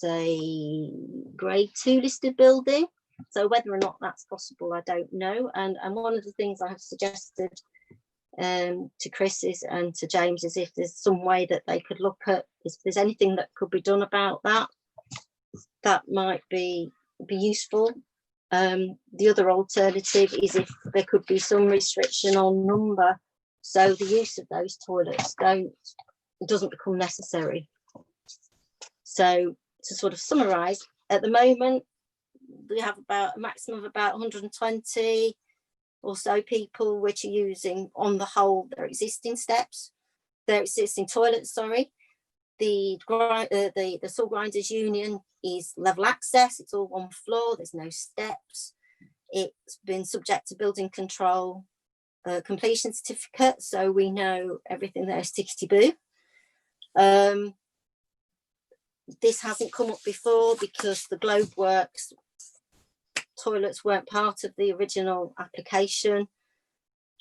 a grade 2 listed building, so whether or not that's possible, I don't know. And one of the things I have suggested to Chris and to James is if there's some way that they could look at, if there's anything that could be done about that might be useful. The other alternative is if there could be some restriction on number, so the use of those toilets doesn't become necessary. So to sort of summarise, at the moment we have about a maximum of about 120 or so people which are using, on the whole, their existing toilets. Sorry, the Saw Grinders Union is level access. It's all one floor. There's no steps. It's been subject to building control completion certificate, so we know everything there is tickety boo. This hasn't come up before because the Globeworks toilets weren't part of the original application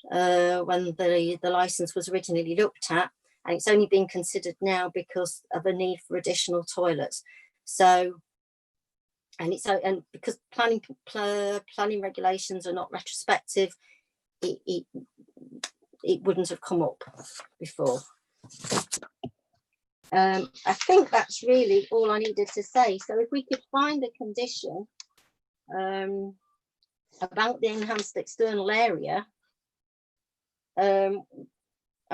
when the licence was originally looked at, and it's only been considered now because of a need for additional toilets. So, and because planning regulations are not retrospective, it wouldn't have come up before. I think that's really all I needed to say. So if we could find a condition about the enhanced external area, I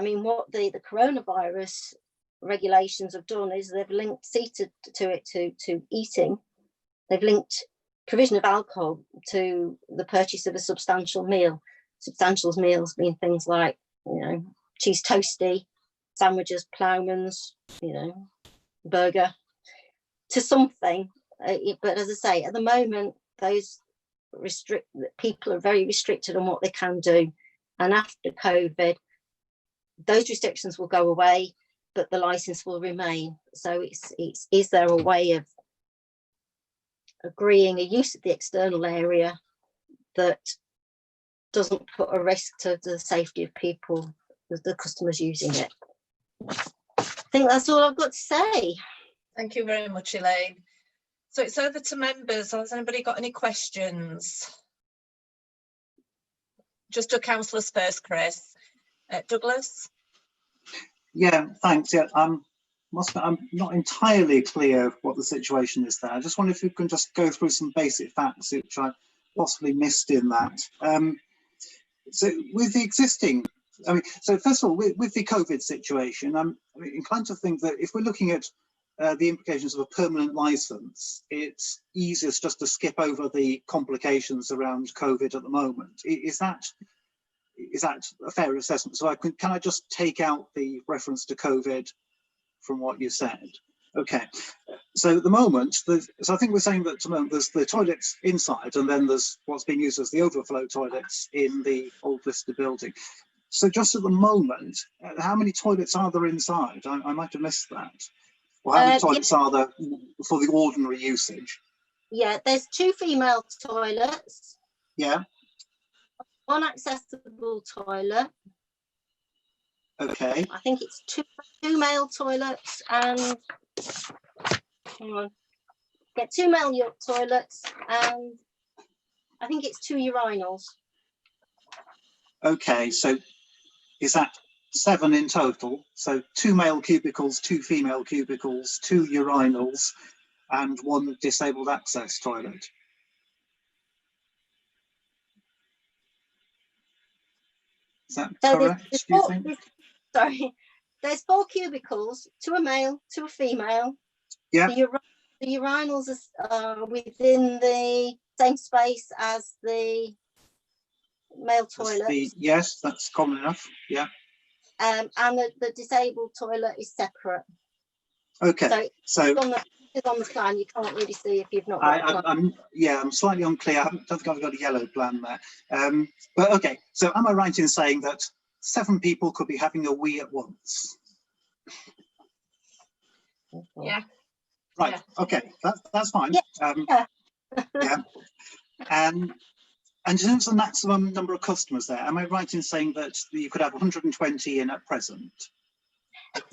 mean, what the coronavirus regulations have done is they've linked seated to it to eating. They've linked provision of alcohol to the purchase of a substantial meal. Substantial meals mean things like, you know, cheese toasty, sandwiches, ploughmans, you know, burger, to something. But as I say, at the moment, people are very restricted on what they can do. And after COVID, those restrictions will go away, but the license will remain. So is there a way of agreeing a use of the external area that doesn't put a risk to the safety of people, the customers using it? I think that's all I've got to say. Thank you very much, Elaine. So it's over to members. Has anybody got any questions? Just to councillors first, Chris. Douglas? Yeah, thanks. Yeah, I'm not entirely clear what the situation is there. I just wonder if you can just go through some basic facts which I possibly missed in that. So with the existing, I mean, so first of all, with the COVID situation, I'm inclined to think that if we're looking at the implications of a permanent license, it's easiest just to skip over the complications around COVID at the moment. Is that a fair assessment? So can I just take out the reference to COVID from what you said? Okay, so at the moment, so I think we're saying that at the moment there's the toilets inside, and then there's what's being used as the overflow toilets in the old listed building. So just at the moment, how many toilets are there inside? I might have missed that. Or how many toilets are there for the ordinary usage? Yeah, there's 2 female toilets. Yeah. 1 accessible toilet. Okay. I think it's 2 male toilets and hang on. Get 2 male toilets and I think it's 2 urinals. Okay, so is that 7 in total? So 2 male cubicles, 2 female cubicles, 2 urinals, and 1 disabled access toilet. Is that So correct, do you think? Sorry, there's 4 cubicles, 2 a male, 2 a female. Yeah. The urinals are within the same space as the male toilet. Yes, that's common enough. Yeah. And the disabled toilet is separate. Okay. So it's on the plan. You can't really see if you've not got a plan. I'm slightly unclear. I don't think I've got a yellow plan there. But okay. So am I right in saying that 7 people could be having a wee at once? Yeah. Right. Yeah. Okay. That's fine. Yeah. Yeah. And in terms of the maximum number of customers there, am I right in saying that you could have 120 in at present?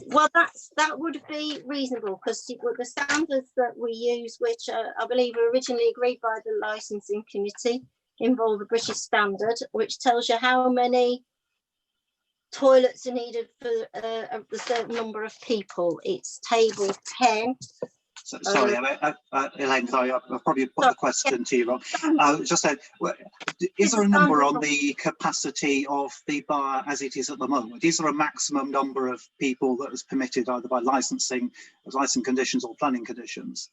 Well, that would be reasonable, because the standards that we use, which I believe were originally agreed by the licensing committee, involve a British standard, which tells you how many toilets are needed for a certain number of people. It's table 10. Sorry, Elaine, sorry, I probably put the question to you wrong. Just said, is there a number on the capacity of the bar as it is at the moment? Is there a maximum number of people that is permitted either by licensing conditions or planning conditions?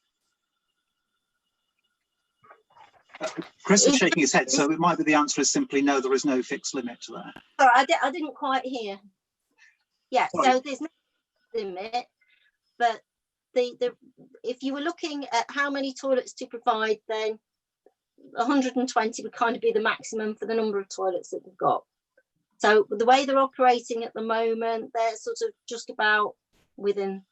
Chris is shaking his head, so it might be the answer is simply no, there is no fixed limit to that. Sorry, I didn't quite hear. Yeah, Sorry. So there's no limit, but if you were looking at how many toilets to provide, then 120 would kind of be the maximum for the number of toilets that we've got. So the way they're operating at the moment, they're sort of just about within,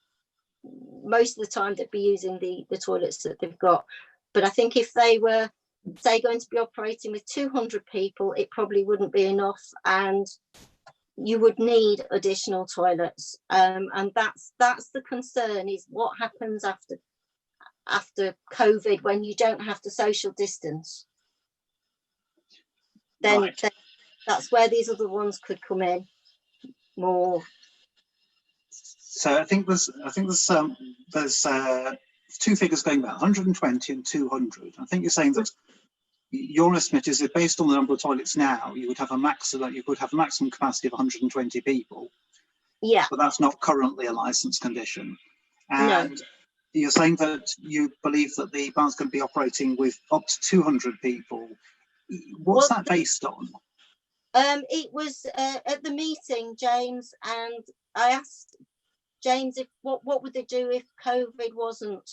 most of the time they'd be using the toilets that they've got. But I think if they were, say, going to be operating with 200 people, it probably wouldn't be enough, and you would need additional toilets, and that's the concern, is what happens after COVID when you don't have to social distance. Then that's where these other ones could come in more. So I think there's 2 figures going back, 120 and 200. I think you're saying that your estimate is that based on the number of toilets now, you could have a maximum capacity of 120 people. Yeah. But that's not currently a license condition. And No. You're saying that you believe that the bar's going to be operating with up to 200 people. What's that based on? It was at the meeting, James, and I asked James if what would they do if COVID wasn't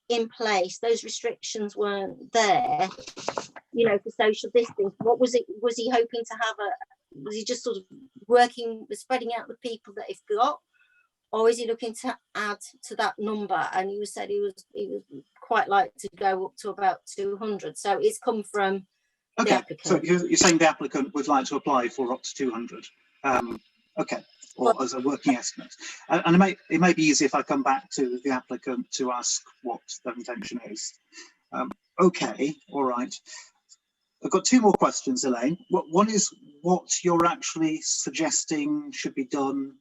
in place, those restrictions weren't there, for social distance. What was he hoping to have was he just sort of spreading out the people that he's got, or is he looking to add to that number? And he said he would quite like to go up to about 200. So it's come from the applicant. So you're saying the applicant would like to apply for up to 200. Okay. Or as a working estimate. And it may be easy if I come back to the applicant to ask what their intention is. Okay, all right. I've got 2 more questions, Elaine. One is what you're actually suggesting should be done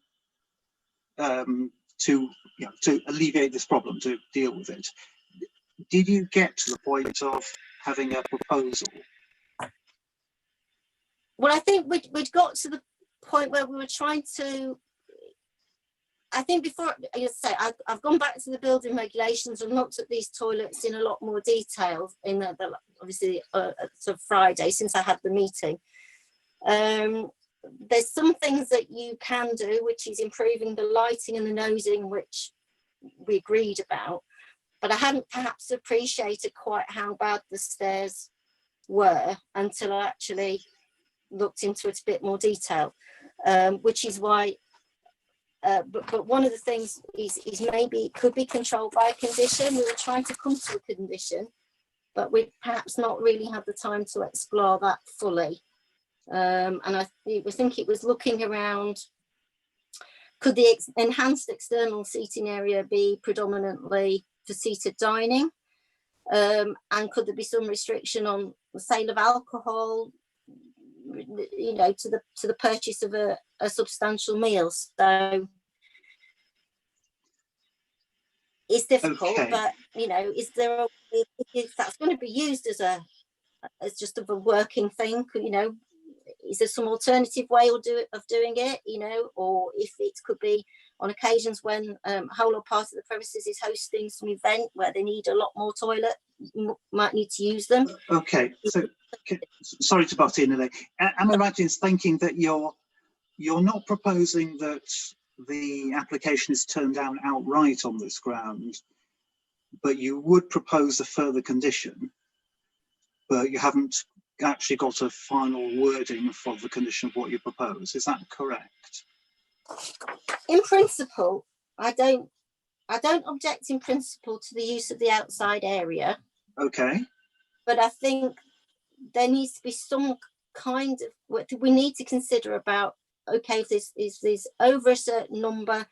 to alleviate this problem, to deal with it. Did you get to the point of having a proposal? Well, I think we'd got to the point where we were trying to, I think before, I've gone back to the building regulations and looked at these toilets in a lot more detail in obviously sort of Friday since I had the meeting. There's some things that you can do, which is improving the lighting and the nosing, which we agreed about, but I hadn't perhaps appreciated quite how bad the stairs were until I actually looked into it a bit more detail, which is why but one of the things is maybe it could be controlled by a condition. We were trying to come to a condition, but we perhaps not really had the time to explore that fully, and I think it was looking around, could the enhanced external seating area be predominantly for seated dining? And could there be some restriction on the sale of alcohol, you know, to the purchase of a substantial meal? So it's difficult, Okay. but you know, is there a, if that's going to be used as just of a working thing, you know, is there some alternative way of doing it, you know, or if it could be on occasions when whole or part of the premises is hosting some event where they need a lot more toilet, might need to use them. Okay, so sorry to butt in, Elaine. Am I right in thinking that you're not proposing that the application is turned down outright on this ground, but you would propose a further condition, but you haven't actually got a final wording for the condition of what you propose? Is that correct? In principle, I don't object in principle to the use of the outside area. Okay. But I think there needs to be some kind of what we need to consider about, okay, if this is over a certain number,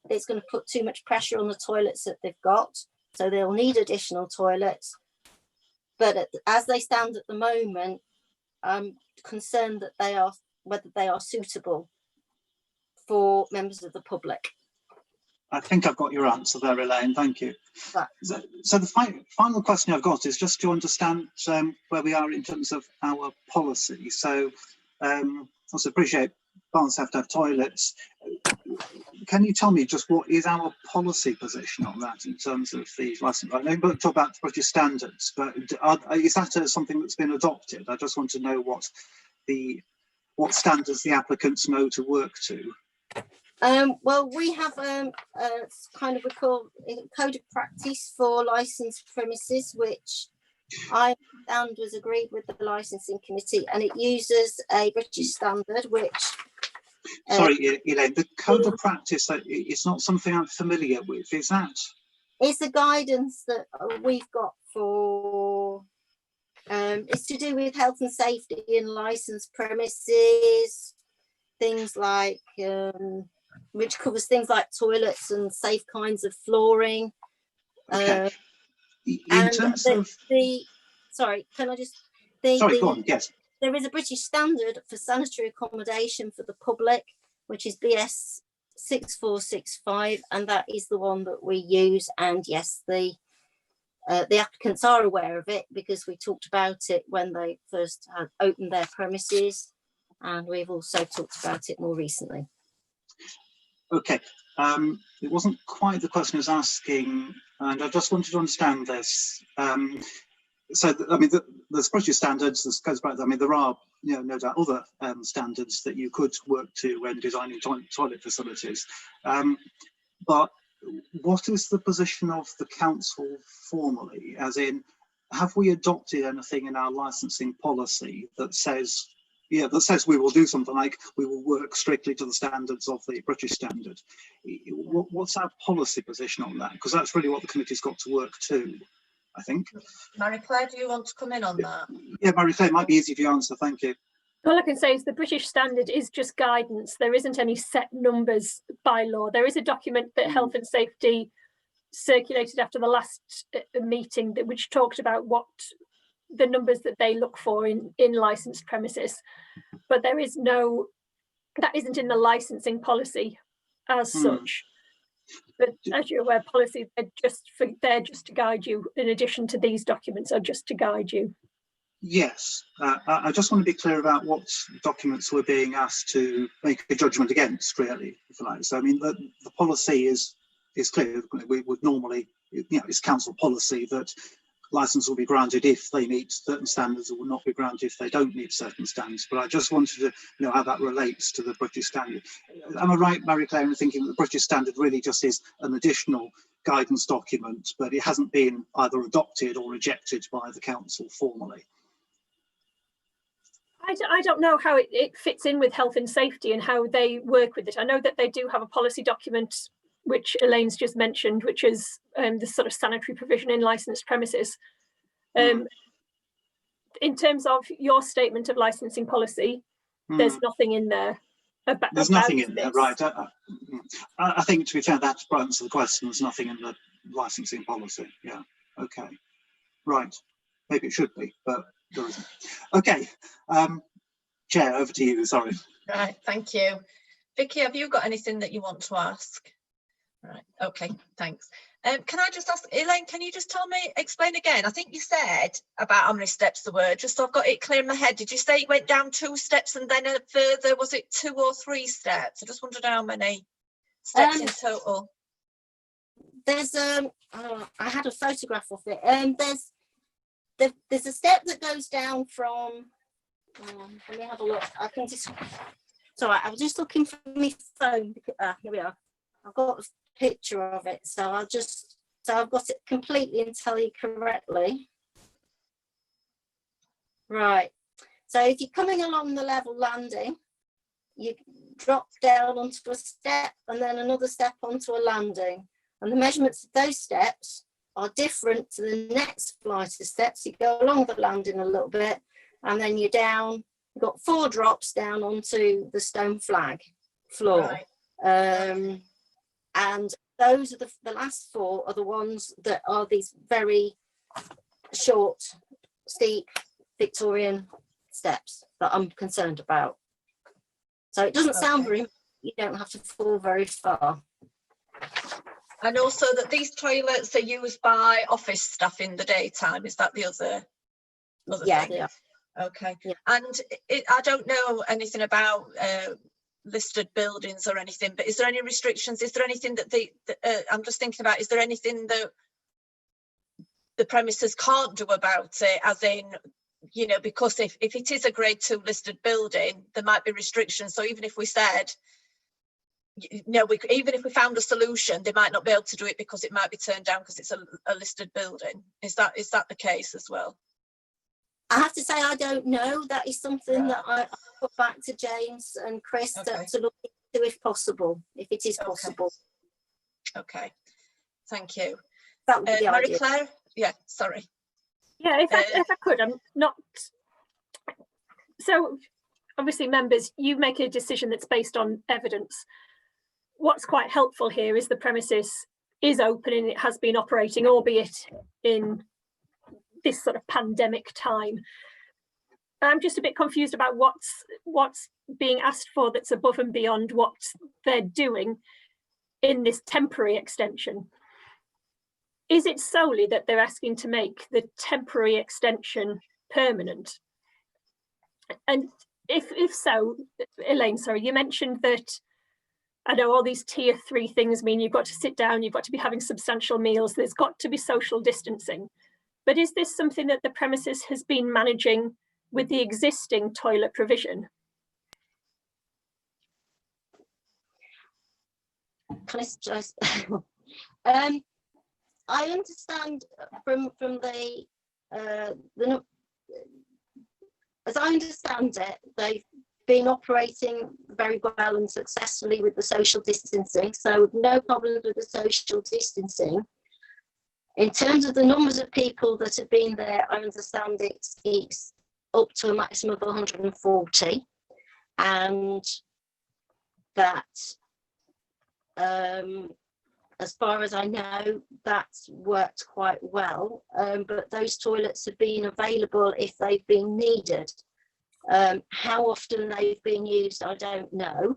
it's going to put too much pressure on the toilets that they've got, so they'll need additional toilets. But as they stand at the moment, I'm concerned that whether they are suitable for members of the public. I think I've got your answer there, Elaine. Thank you. So the final question I've got is just to understand where we are in terms of our policy. So also appreciate bars have to have toilets. Can you tell me just what is our policy position on that in terms of the license? I know you talk about the British standards, but is that something that's been adopted? I just want to know what standards the applicants know to work to. Well, we have kind of we call a code of practice for licensed premises, which I found was agreed with the licensing committee, and it uses a British standard, which sorry, Elaine, the code of practice, it's not something I'm familiar with. Is that? It's the guidance that we've got for. It's to do with health and safety in licensed premises, things like. Which covers things like toilets and safe kinds of flooring. Okay. Sorry, can I just? Sorry, go on. Yes. There is a British standard for sanitary accommodation for the public, which is BS 6465, and that is the one that we use. And yes, the applicants are aware of it because we talked about it when they first had opened their premises, and we've also talked about it more recently. Okay, it wasn't quite the question I was asking, and I just wanted to understand this. So, I mean, there's British standards, there's codes back. I mean, there are, you know, no doubt other standards that you could work to when designing toilet facilities. But what is the position of the council formally? As in, have we adopted anything in our licensing policy that says? Yeah, that says we will do something like we will work strictly to the standards of the British standard. What's our policy position on that? Because that's really what the committee's got to work to, I think. Marie-Claire, do you want to come in on that? Yeah, Marie-Claire, it might be easy for you to answer. Thank you. All I can say is the British standard is just guidance. There isn't any set numbers by law. There is a document that Health and Safety circulated after the last meeting which talked about what the numbers that they look for in licensed premises, but that isn't in the licensing policy as such. But as you're aware, policy, they're just to guide you, in addition to these documents, are just to guide you. Yes, I just want to be clear about what documents we're being asked to make a judgment against, really, if you like. So I mean, the policy is clear. We would normally, you know, it's council policy that license will be granted if they meet certain standards, or will not be granted if they don't meet certain standards. But I just wanted to know how that relates to the British standard. Am I right, Marie-Claire, in thinking that the British standard really just is an additional guidance document, but it hasn't been either adopted or rejected by the council formally? I don't know how it fits in with health and safety and how they work with it. I know that they do have a policy document which Elaine's just mentioned, which is the sort of sanitary provision in licensed premises. In terms of your statement of licensing policy, there's nothing in there about There's nothing in this. there, right? I think, to be fair, that's answer the question. There's nothing in the licensing policy. Yeah, okay. Right. Maybe it should be, but there isn't. Okay. Chair, over to you. Sorry. Right, thank you. Vicky, have you got anything that you want to ask? Right, okay, thanks. Can I just ask, Elaine, can you just explain again? I think you said about how many steps there were, just so I've got it clear in my head. Did you say it went down 2 steps and then further, was it 2 or 3 steps? I just wondered how many steps in total. There's I had a photograph of it. There's a step that goes down from. Let me have a look. I can just. Sorry, I was just looking for my phone. Here we are. I've got a picture of it, so I've got it completely and tell you correctly. Right. So if you're coming along the level landing, you drop down onto a step and then another step onto a landing. And the measurements of those steps are different to the next flight of steps. You go along the landing a little bit and then you're down. You've got 4 drops down onto the stone flag floor. Right. And those are the last 4 are the ones that are these very short, steep Victorian steps that I'm concerned about. So it doesn't sound very, you don't have to fall very far. And also that these toilets are used by office staff in the daytime. Is that the other yeah, thing? They are. Okay. Yeah. And I don't know anything about listed buildings or anything, but is there any restrictions? Is there anything that I'm just thinking about, is there anything that the premises can't do about it, as in, you know, because if it is a grade 2 listed building, there might be restrictions. So even if we said, no, even if we found a solution, they might not be able to do it because it might be turned down because it's a listed building. Is that the case as well? I have to say I don't know. That is something that I put back to James and Chris to look into if possible, if it is possible. Okay, thank you. That would be the idea. Marie-Claire? Yeah, sorry. Yeah, if I could, I'm not. So obviously, members, you make a decision that's based on evidence. What's quite helpful here is the premises is open and it has been operating, albeit in this sort of pandemic time. I'm just a bit confused about what's being asked for that's above and beyond what they're doing in this temporary extension. Is it solely that they're asking to make the temporary extension permanent? And if so, Elaine, sorry, you mentioned that, I know all these tier 3 things mean you've got to sit down, you've got to be having substantial meals, there's got to be social distancing. But is this something that the premises has been managing with the existing toilet provision? Can I suggest? I understand from the as I understand it, they've been operating very well and successfully with the social distancing, so no problems with the social distancing. In terms of the numbers of people that have been there, I understand it's up to a maximum of 140, and that as far as I know, that's worked quite well, but those toilets have been available if they've been needed. How often they've been used, I don't know.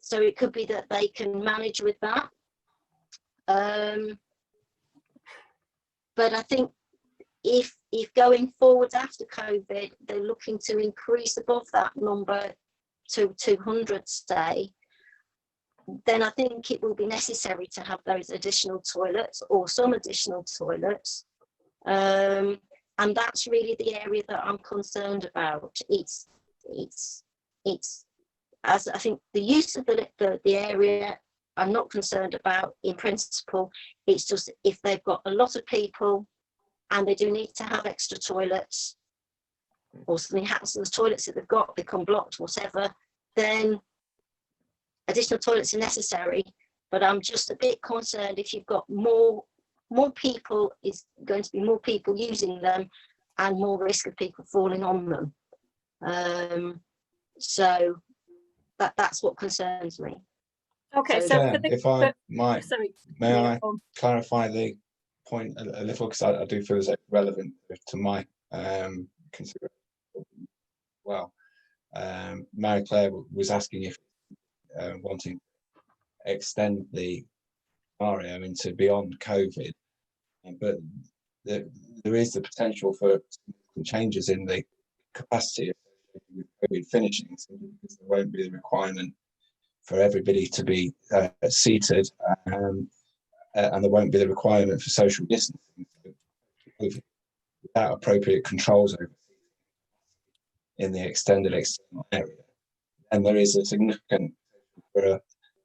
So it could be that they can manage with that. But I think if going forward after COVID, they're looking to increase above that number to 200 stay, then I think it will be necessary to have those additional toilets or some additional toilets. And that's really the area that I'm concerned about. It's as I think the use of the area I'm not concerned about in principle. It's just if they've got a lot of people and they do need to have extra toilets, or something happens to the toilets that they've got become blocked, whatever, then additional toilets are necessary. But I'm just a bit concerned if you've got more people, is going to be more people using them and more risk of people falling on them. So that's what concerns me. Okay, if I might, sorry. may I clarify the point a little, because I do feel it's relevant to my consideration. Well, Mary Claire was asking if wanting to extend the scenario into beyond COVID, but there is the potential for changes in the capacity of COVID finishing, because there won't be the requirement for everybody to be seated, and there won't be the requirement for social distancing without appropriate controls over in the extended external area. And there is a significant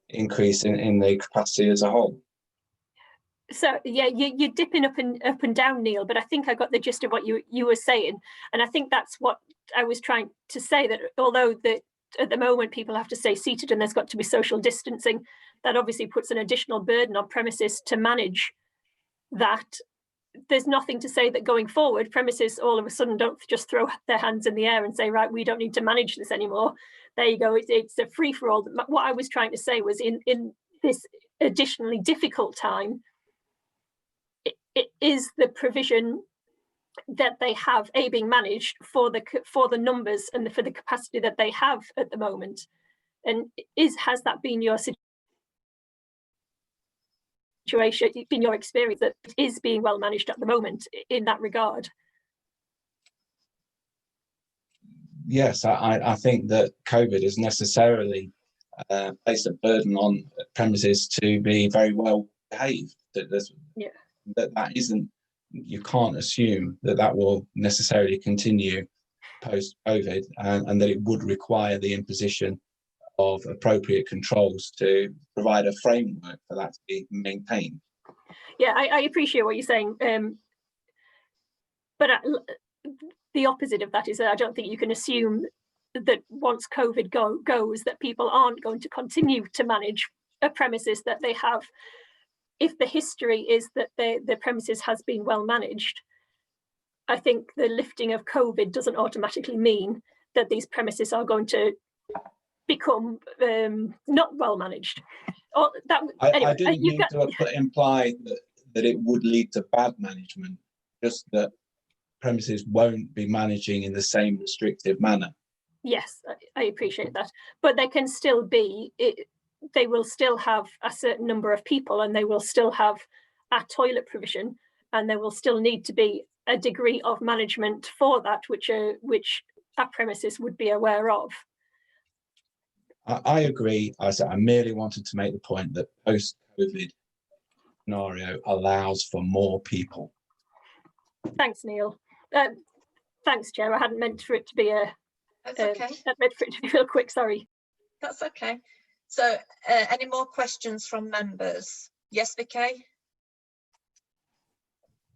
increase in the capacity as a whole. So yeah, you're dipping up and down, Neil, but I think I got the gist of what you were saying, and I think that's what I was trying to say, that although at the moment people have to stay seated and there's got to be social distancing, that obviously puts an additional burden on premises to manage that. There's nothing to say that going forward premises all of a sudden don't just throw their hands in the air and say, right, we don't need to manage this anymore. There you go, it's a free-for-all. What I was trying to say was, in this additionally difficult time, it is the provision that they have being managed for the numbers and for the capacity that they have at the moment. And has that been your situation, been your experience, that it is being well managed at the moment in that regard? Yes, I think that COVID has necessarily placed a burden on premises to be very well behaved. That isn't, you can't assume that will necessarily continue post-COVID, and that it would require the imposition of appropriate controls to provide a framework for that to be maintained. Yeah, I appreciate what you're saying, but the opposite of that is that I don't think you can assume that once COVID goes, that people aren't going to continue to manage a premises that they have. If the history is that the premises has been well managed, I think the lifting of COVID doesn't automatically mean that these premises are going to become not well managed. Or that, anyway, I didn't mean to imply that it would lead to bad management, just that premises won't be managing in the same restrictive manner. Yes, I appreciate that, but they can still be, they will still have a certain number of people, and they will still have a toilet provision, and there will still need to be a degree of management for that, which that premises would be aware of. I agree. I merely wanted to make the point that post-COVID scenario allows for more people. Thanks, Neil. Thanks, Chair. I hadn't meant for it to be a. That's okay. I meant for it to be real quick. Sorry. That's okay. So, any more questions from members? Yes, Vicky?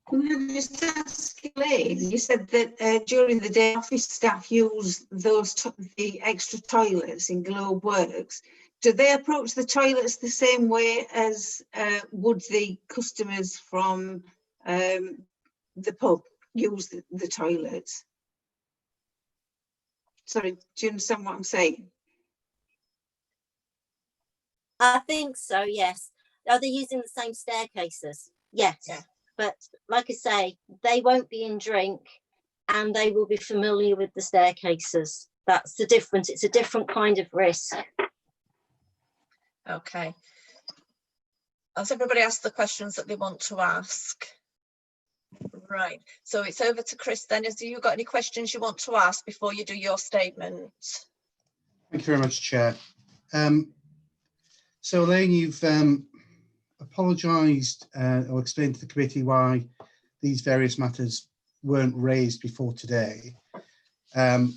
Can I just ask Elaine, you said that during the day office staff use the extra toilets in Globe Works. Do they approach the toilets the same way as would the customers from the pub use the toilets? Sorry, do you understand what I'm saying? I think so, yes. Are they using the same staircases? Yes. Yeah. But like I say, they won't be in drink and they will be familiar with the staircases. That's the difference. It's a different kind of risk. Okay. Has everybody asked the questions that they want to ask? Right. So it's over to Chris then. Have you got any questions you want to ask before you do your statement? Thank you very much, Chair. So Elaine, you've apologised or explained to the committee why these various matters weren't raised before today. But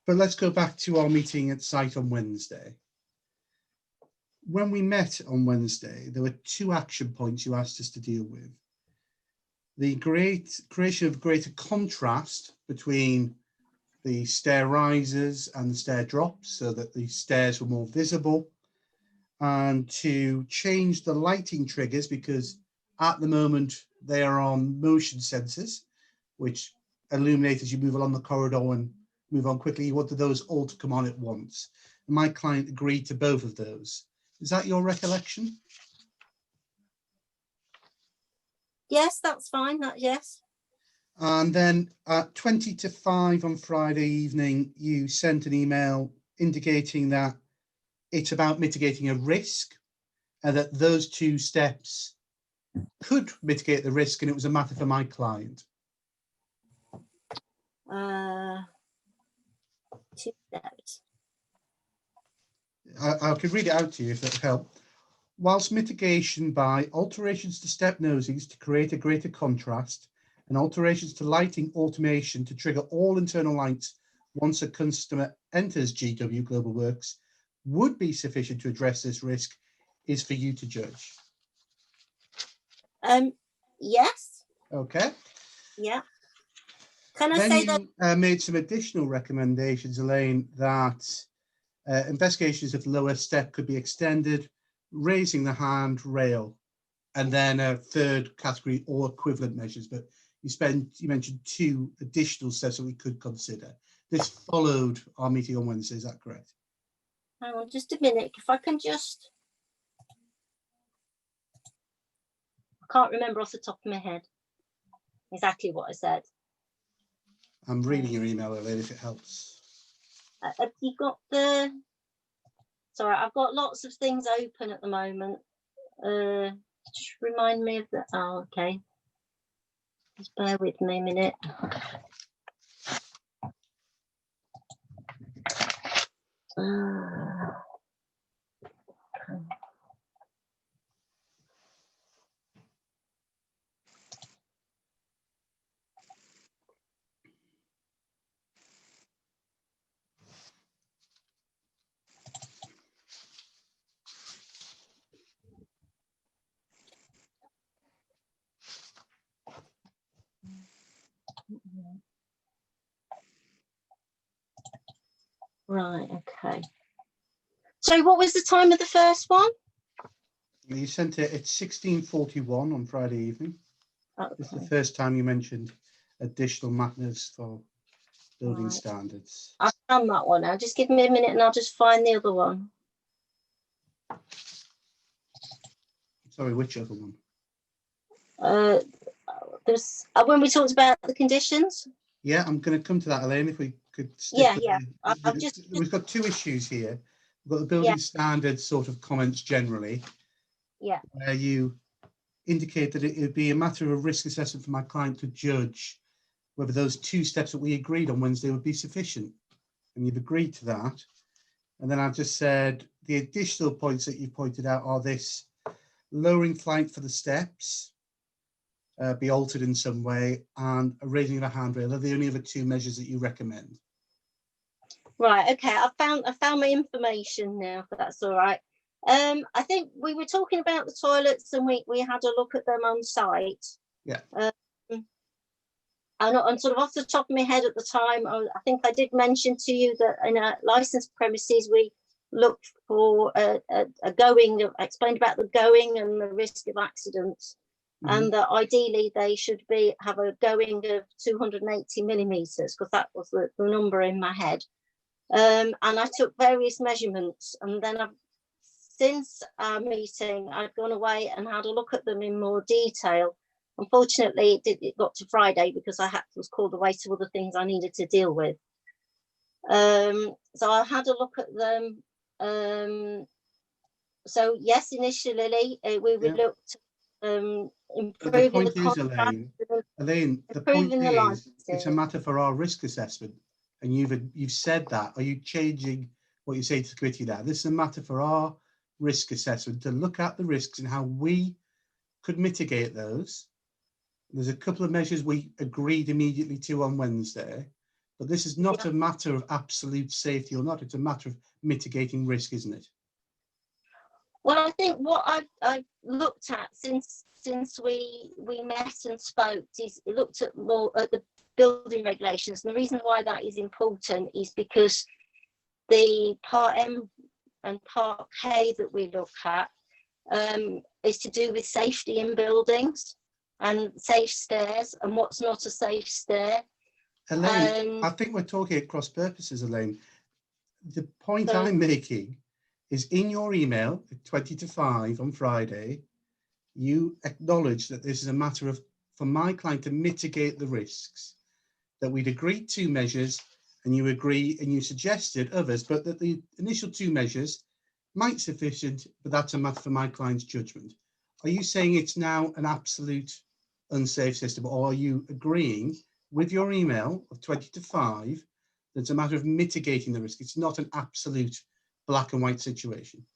let's go back to our meeting at site on Wednesday. When we met on Wednesday, there were 2 action points you asked us to deal with. The creation of greater contrast between the stair risers and the stair drops so that the stairs were more visible, and to change the lighting triggers, because at the moment they are on motion sensors which illuminate as you move along the corridor and move on quickly. You wanted those all to come on at once. And my client agreed to both of those. Is that your recollection? Yes, that's fine. That yes. And then at 20 to 5 on Friday evening, you sent an email indicating that it's about mitigating a risk and that those 2 steps could mitigate the risk, and it was a matter for my client. 2 steps. I could read it out to you if that would help. Whilst mitigation by alterations to step nosings to create a greater contrast and alterations to lighting automation to trigger all internal lights once a customer enters GW Global Works would be sufficient to address this risk is for you to judge. Yes. Okay. Yeah. Can I Then say you that? made some additional recommendations, Elaine, that investigations of the lower step could be extended, raising the handrail, and then a third category or equivalent measures. But you mentioned 2 additional steps that we could consider. This followed our meeting on Wednesday, is that correct? Hang on just a minute. If I can just, I can't remember off the top of my head exactly what I said. I'm reading your email, Elaine, if it helps. Have you got the? Sorry, I've got lots of things open at the moment. Just remind me of the. Oh, okay. Just bear with me a minute. Right, okay. So what was the time of the first one? You sent it at 16:41 on Friday evening. Okay. This is the first time you mentioned additional matters for building Right. standards. I've done that one now. Just give me a minute and I'll just find the other one. Sorry, which other one? There's when we talked about the conditions. Yeah, I'm going to come to that, Elaine, if we could stick Yeah, with yeah. I've just we've got 2 issues here. We've got the building standards sort of comments generally, Yeah. where you indicate that it would be a matter of risk assessment for my client to judge whether those 2 steps that we agreed on Wednesday would be sufficient. And you've agreed to that. And then I've just said the additional points that you pointed out are this: lowering flight for the steps be altered in some way, and a raising of a handrail are the only other 2 measures that you recommend. Right, okay. I found my information now, if that's all right. I think we were talking about the toilets and we had a look at them on site. Yeah. I'm sort of off the top of my head at the time. I think I did mention to you that in a licensed premises we looked for a going. I explained about the going and the risk of accidents, and that ideally they should have a going of 280 millimeters, because that was the number in my head. And I took various measurements, and then since our meeting, I've gone away and had a look at them in more detail. Unfortunately, it got to Friday because I was called away to other things I needed to deal with. So I had a look at them. So yes, initially we would look to improving the contract. Elaine, the point is, it's a matter for our risk assessment, and you've said that. Are you changing what you say to the committee there? This is a matter for our risk assessment to look at the risks and how we could mitigate those. There's a couple of measures we agreed immediately to on Wednesday, but this is not a matter of absolute safety or not. It's a matter of mitigating risk, isn't it? Well, I think what I've looked at since we met and spoke is looked at more at the building regulations. And the reason why that is important is because the Part M and Part K that we look at is to do with safety in buildings and safe stairs and what's not a safe stair. Elaine, I think we're talking at cross purposes, Elaine. The point I'm making is in your email at 20 to 5 on Friday, you acknowledge that this is a matter of, for my client to mitigate the risks, that we'd agreed 2 measures and you agree and you suggested others, but that the initial 2 measures might be sufficient, but that's a matter for my client's judgment. Are you saying it's now an absolute unsafe system, or are you agreeing with your email of 20 to 5 that it's a matter of mitigating the risk? It's not an absolute black and white situation.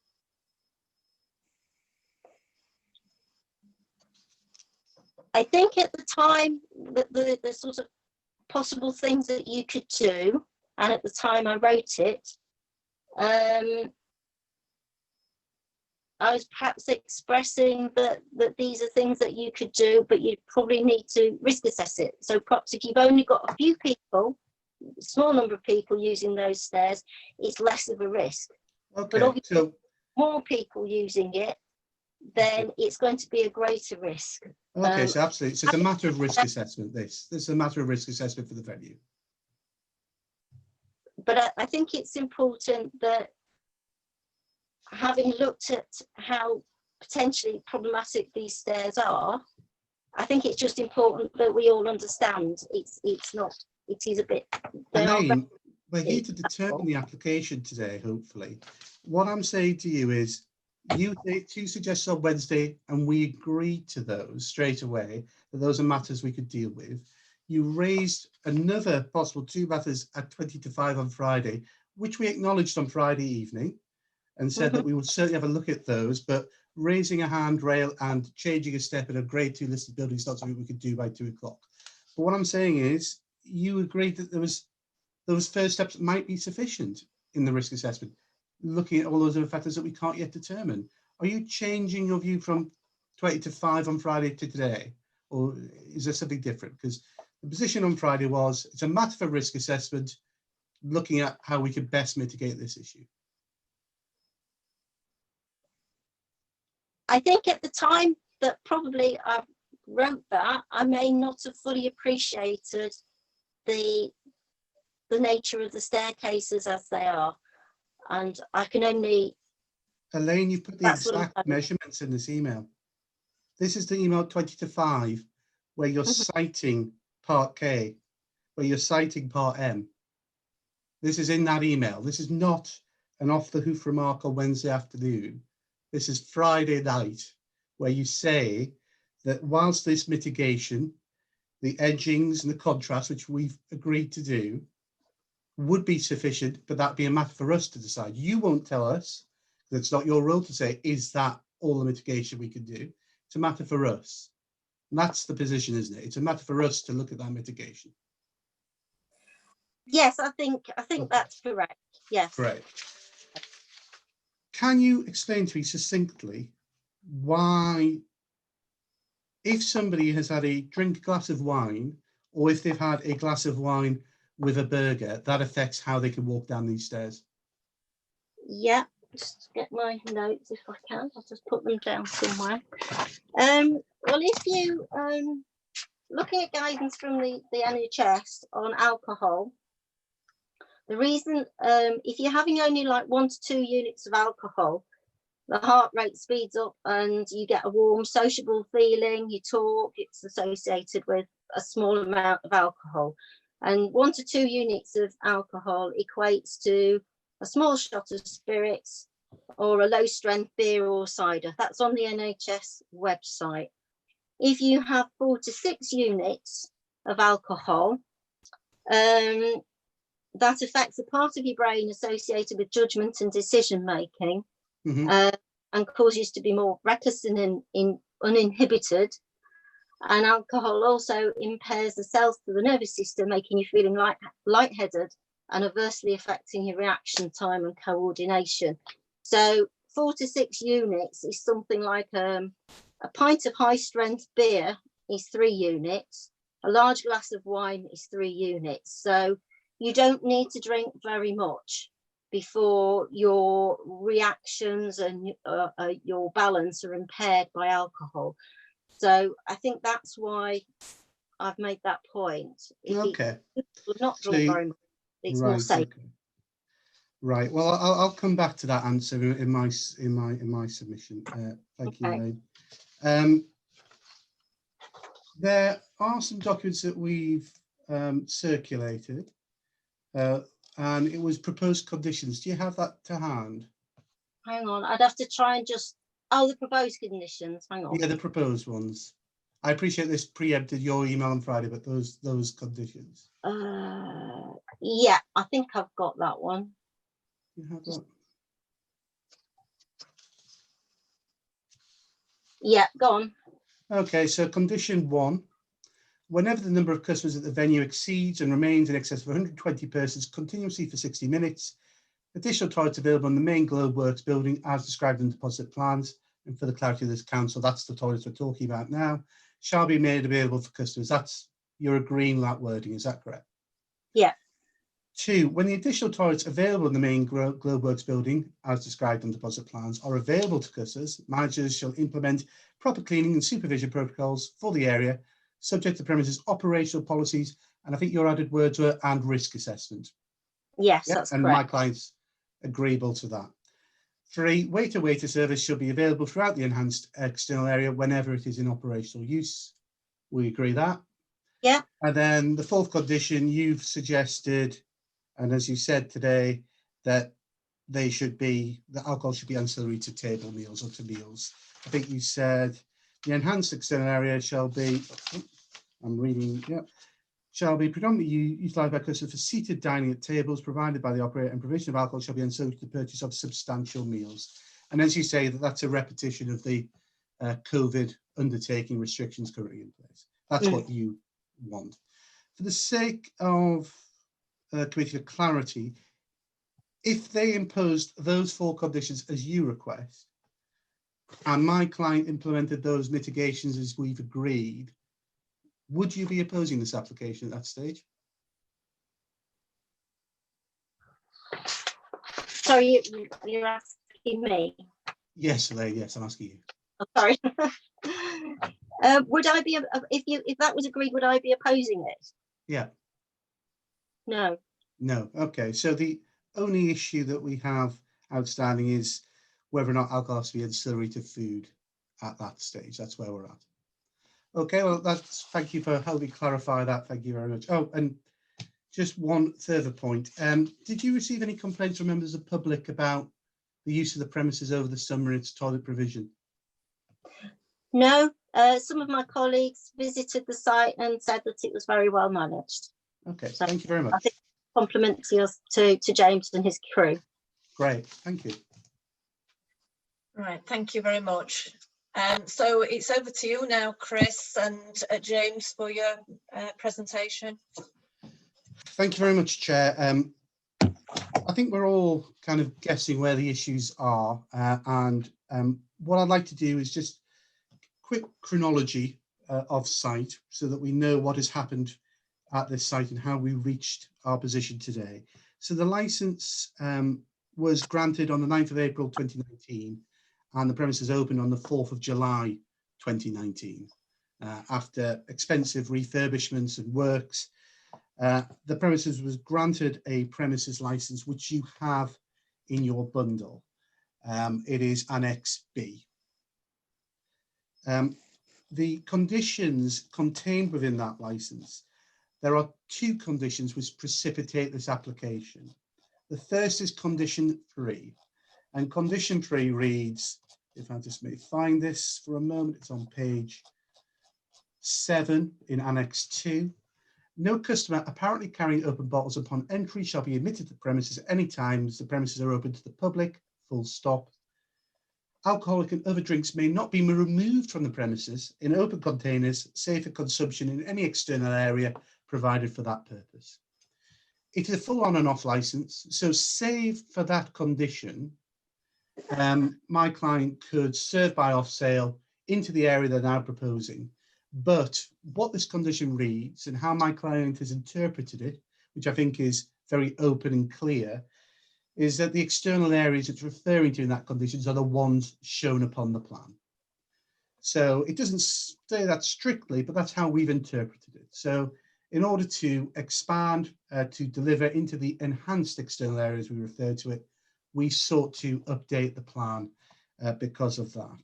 I think at the time that the sort of possible things that you could do, and at the time I wrote it, I was perhaps expressing that these are things that you could do, but you probably need to risk assess it. So perhaps if you've only got a few people, small number of people using those stairs, it's less of a risk. Okay, but obviously, so more people using it, then it's going to be a greater risk. okay, so absolutely, so it's a matter of risk assessment. This is a matter of risk assessment for the venue. But I think it's important that, having looked at how potentially problematic these stairs are, I think it's just important that we all understand it's not, it is a bit. Elaine, we're here to determine the application today, hopefully. What I'm saying to you is, you made 2 suggestions on Wednesday and we agreed to those straight away, that those are matters we could deal with. You raised another possible 2 matters at 20 to 5 on Friday, which we acknowledged on Friday evening, and said that we would certainly have a look at those, but raising a handrail and changing a step in a grade 2 listed building is not something we could do by 2 o'clock. But what I'm saying is, you agreed that those first steps might be sufficient in the risk assessment, looking at all those other factors that we can't yet determine. Are you changing your view from 20 to 5 on Friday to today? Or is there something different? Because the position on Friday was, it's a matter for risk assessment, looking at how we could best mitigate this issue. I think at the time that probably I wrote that, I may not have fully appreciated the nature of the staircases as they are. And I can only... Elaine, you've put the exact measurements in this email. This is the email 20 to 5, where you're citing part K, where you're citing part M. This is in that email. This is not an off-the-hoof remark on Wednesday afternoon. This is Friday night, where you say that whilst this mitigation, the edgings and the contrast, which we've agreed to do, would be sufficient, but that'd be a matter for us to decide. You won't tell us, because it's not your role to say, is that all the mitigation we can do? It's a matter for us. And that's the position, isn't it? It's a matter for us to look at that mitigation. Yes, I think that's correct. Yes. Great. Can you explain to me succinctly why, if somebody has had a glass of wine, or if they've had a glass of wine with a burger, that affects how they can walk down these stairs? Yeah, just get my notes if I can. I'll just put them down somewhere. Well, if you looking at guidance from the NHS on alcohol, the reason if you're having only like 1 to 2 units of alcohol, the heart rate speeds up and you get a warm, sociable feeling. You talk. It's associated with a small amount of alcohol. And 1 to 2 units of alcohol equates to a small shot of spirits or a low strength beer or cider. That's on the NHS website. If you have 4 to 6 units of alcohol, that affects a part of your brain associated with judgment and decision making, and causes you to be more reckless and uninhibited. And alcohol also impairs the cells to the nervous system, making you feeling lightheaded and adversely affecting your reaction time and coordination. So 4 to 6 units is something like a pint of high strength beer is 3 units. A large glass of wine is 3 units. So you don't need to drink very much before your reactions and your balance are impaired by alcohol. So I think that's why I've made that point. Okay. If not drink very much, it's more safe. Okay. Right. Well, I'll come back to that answer in my submission. Thank you, Elaine. There are some documents that we've circulated, and it was proposed conditions. Do you have that to hand? Hang on, I'd have to try and just, oh, the proposed conditions, hang on. Yeah, the proposed ones. I appreciate this preempted your email on Friday, but those conditions. Yeah, I think I've got that one. You have that? Yeah, go on. Okay, so condition 1, whenever the number of customers at the venue exceeds and remains in excess of 120 persons continuously for 60 minutes, additional toilets available in the main Globeworks building as described in deposit plans, and for the clarity of this council, that's the toilets we're talking about now, shall be made available for customers. That's, you're agreeing that wording, is that correct? Yeah. 2, when the additional toilets available in the main Globeworks building, as described on deposit plans, are available to customers, managers shall implement proper cleaning and supervision protocols for the area, subject to premises operational policies, and I think your added words were and risk assessment. Yes, Yep, that's and correct. my client's agreeable to that. 3, waiter service should be available throughout the enhanced external area whenever it is in operational use. We agree that. Yeah. And then the 4th condition, you've suggested, and as you said today, that the alcohol should be ancillary to table meals or to meals. I think you said the enhanced external area shall be, I'm reading, yeah, shall be predominantly utilised by customers for seated dining at tables provided by the operator, and provision of alcohol shall be ancillary to the purchase of substantial meals. And as you say, that's a repetition of the COVID undertaking restrictions currently in place. That's what you want. For the sake of committee for clarity, if they imposed those 4 conditions as you request, and my client implemented those mitigations as we've agreed, would you be opposing this application at that stage? Sorry, you're asking me? Yes, Elaine, yes, I'm asking you. Oh, sorry. Would I be, if that was agreed, would I be opposing it? Yeah. No. No. Okay. So the only issue that we have outstanding is whether or not alcohol has to be ancillary to food at that stage. That's where we're at. Okay. Well, thank you for helping clarify that. Thank you very much. Oh, and just one further point. Did you receive any complaints from members of the public about the use of the premises over the summer and its toilet provision? No. Some of my colleagues visited the site and said that it was very well managed. Okay, so thank you very much. I think compliment to James and his crew. Great, thank you. Right, thank you very much. So it's over to you now, Chris and James, for your presentation. Thank you very much, Chair. I think we're all kind of guessing where the issues are, and what I'd like to do is just quick chronology of site so that we know what has happened at this site and how we reached our position today. So the licence was granted on the 9th of April 2019, and the premises opened on the 4th of July 2019. After expensive refurbishments and works, the premises was granted a premises licence, which you have in your bundle. It is Annex B. The conditions contained within that licence, there are 2 conditions which precipitate this application. The first is condition 3, and condition 3 reads, if I just may find this for a moment, it's on page 7 in Annex 2. No customer apparently carrying open bottles upon entry shall be admitted to the premises at any time as the premises are open to the public, full stop. Alcoholic and other drinks may not be removed from the premises in open containers, save for consumption in any external area provided for that purpose. It is a full on and off license, so save for that condition, my client could serve by off sale into the area they're now proposing. But what this condition reads and how my client has interpreted it, which I think is very open and clear, is that the external areas it's referring to in that conditions are the ones shown upon the plan. So it doesn't say that strictly, but that's how we've interpreted it. So in order to expand, to deliver into the enhanced external areas we refer to it, we sought to update the plan because of that.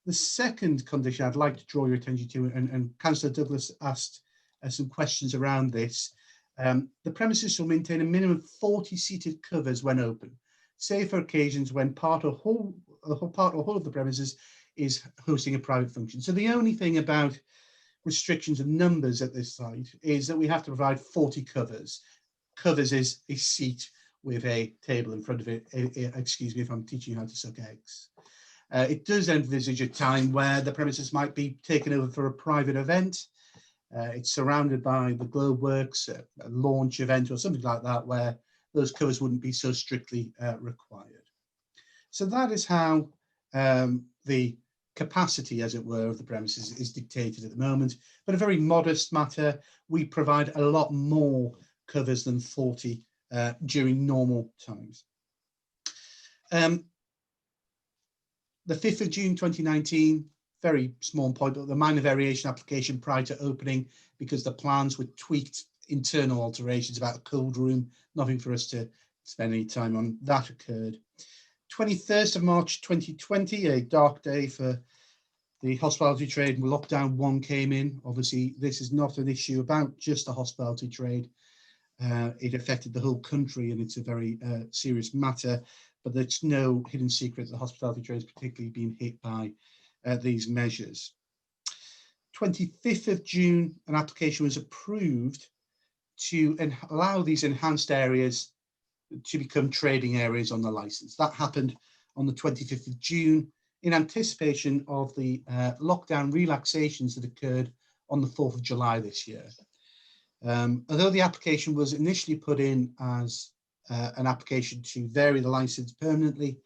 The second condition I'd like to draw your attention to, and Councillor Douglas asked some questions around this, the premises shall maintain a minimum of 40 seated covers when open, save for occasions when part or whole of the premises is hosting a private function. So the only thing about restrictions of numbers at this site is that we have to provide 40 covers. Covers is a seat with a table in front of it. Excuse me if I'm teaching you how to suck eggs. It does envisage a time where the premises might be taken over for a private event. It's surrounded by the Globe Works, a launch event or something like that, where those covers wouldn't be so strictly required. So that is how the capacity, as it were, of the premises is dictated at the moment, but a very modest matter. We provide a lot more covers than 40 during normal times. The 5th of June 2019, very small point, but the minor variation application prior to opening because the plans were tweaked, internal alterations about a cold room, nothing for us to spend any time on, that occurred. 21st of March 2020, a dark day for the hospitality trade, lockdown 1 came in. Obviously, this is not an issue about just the hospitality trade. It affected the whole country and it's a very serious matter, but there's no hidden secret that the hospitality trade has particularly been hit by these measures. 25th of June, an application was approved to allow these enhanced areas to become trading areas on the license. That happened on the 25th of June in anticipation of the lockdown relaxations that occurred on the 4th of July this year. Although the application was initially put in as an application to vary the license permanently,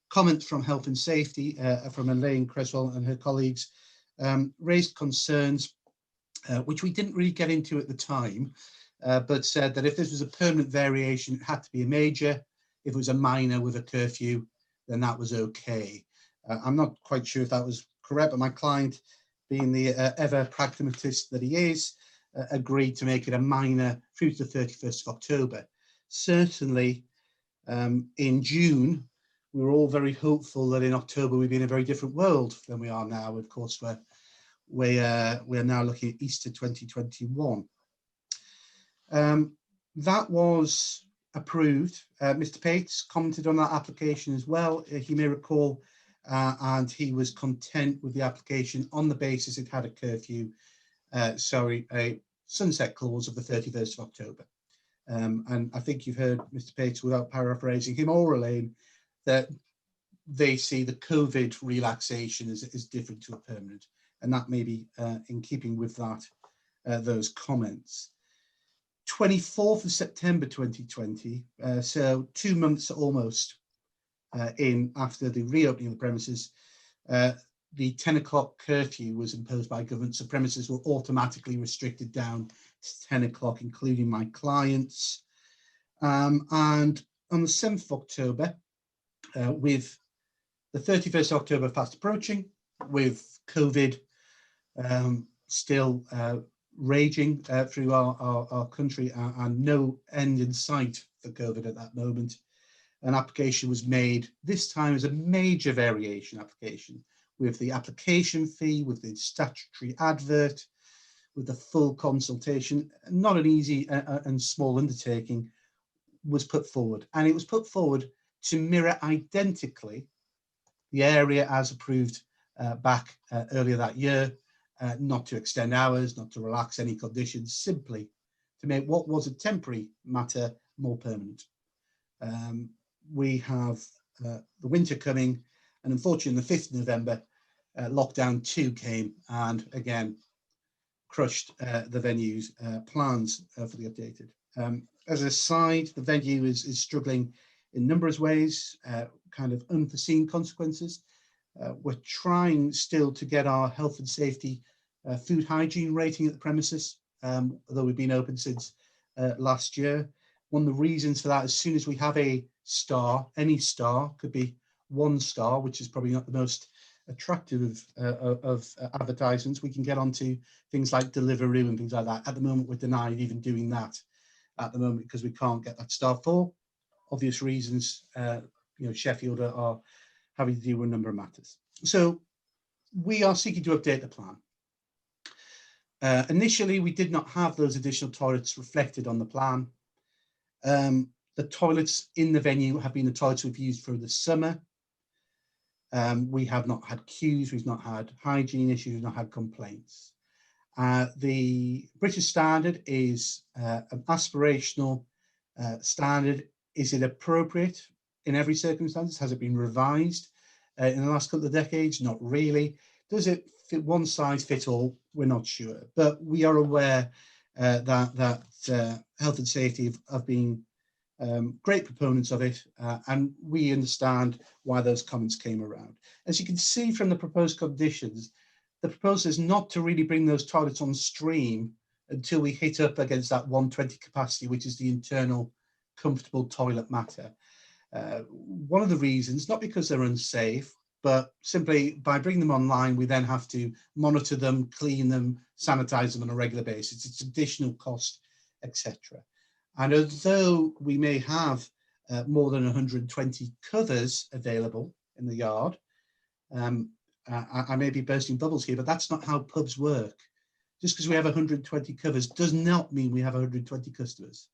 comments from Health and Safety from Elaine Cresswell and her colleagues raised concerns, which we didn't really get into at the time, but said that if this was a permanent variation, it had to be a major. If it was a minor with a curfew, then that was okay. I'm not quite sure if that was correct, but my client, being the ever pragmatist that he is, agreed to make it a minor through to the 31st of October. Certainly, in June, we were all very hopeful that in October we'd be in a very different world than we are now. Of course, we are now looking at Easter 2021. That was approved. Mr. Pates commented on that application as well, he may recall, and he was content with the application on the basis it had a curfew, a sunset clause of the 31st of October. And I think you've heard Mr. Pates, without paraphrasing him or Elaine, that they see the COVID relaxation as different to a permanent, and that may be in keeping with that, those comments. 24th of September 2020, so 2 months almost in after the reopening of the premises, the 10 o'clock curfew was imposed by government, so premises were automatically restricted down to 10 o'clock, including my clients. And on the 7th of October, with the 31st of October fast approaching, with COVID still raging through our country and no end in sight for COVID at that moment, an application was made, this time as a major variation application, with the application fee, with the statutory advert, with the full consultation. Not an easy and small undertaking was put forward, and it was put forward to mirror identically the area as approved back earlier that year, not to extend hours, not to relax any conditions, simply to make what was a temporary matter more permanent. We have the winter coming, and unfortunately, the 5th of November, lockdown 2 came and again crushed the venue's plans for the updated. As an aside, the venue is struggling in numerous ways, kind of unforeseen consequences. We're trying still to get our health and safety food hygiene rating at the premises, although we've been open since last year. One of the reasons for that, as soon as we have a star, any star, could be 1 star, which is probably not the most attractive of advertisements, we can get onto things like Deliveroo and things like that. At the moment, we're denied even doing that at the moment because we can't get that star for obvious reasons. Sheffield are having to deal with a number of matters. So we are seeking to update the plan. Initially, we did not have those additional toilets reflected on the plan. The toilets in the venue have been the toilets we've used through the summer. We have not had queues, we've not had hygiene issues, we've not had complaints. The British standard is an aspirational standard. Is it appropriate in every circumstance? Has it been revised in the last couple of decades? Not really. Does it fit one size fit all? We're not sure, but we are aware that health and safety have been great proponents of it, and we understand why those comments came around. As you can see from the proposed conditions, the proposal is not to really bring those toilets on stream until we hit up against that 120 capacity, which is the internal comfortable toilet matter. One of the reasons, not because they're unsafe, but simply by bringing them online, we then have to monitor them, clean them, sanitize them on a regular basis. It's additional cost, etc. And although we may have more than 120 covers available in the yard, I may be bursting bubbles here, but that's not how pubs work. Just because we have 120 covers does not mean we have 120 customers.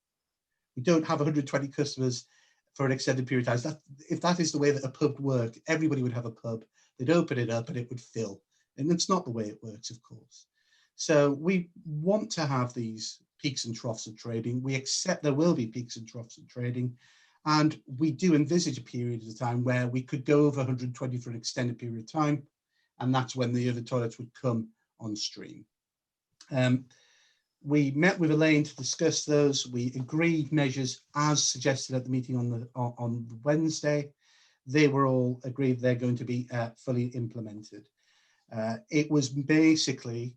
We don't have 120 customers for an extended period of time. If that is the way that a pub worked, everybody would have a pub. They'd open it up and it would fill. And it's not the way it works, of course. So we want to have these peaks and troughs of trading. We accept there will be peaks and troughs of trading. And we do envisage a period of time where we could go over 120 for an extended period of time. And that's when the other toilets would come on stream. We met with Elaine to discuss those. We agreed measures as suggested at the meeting on Wednesday. They were all agreed they're going to be fully implemented. It was basically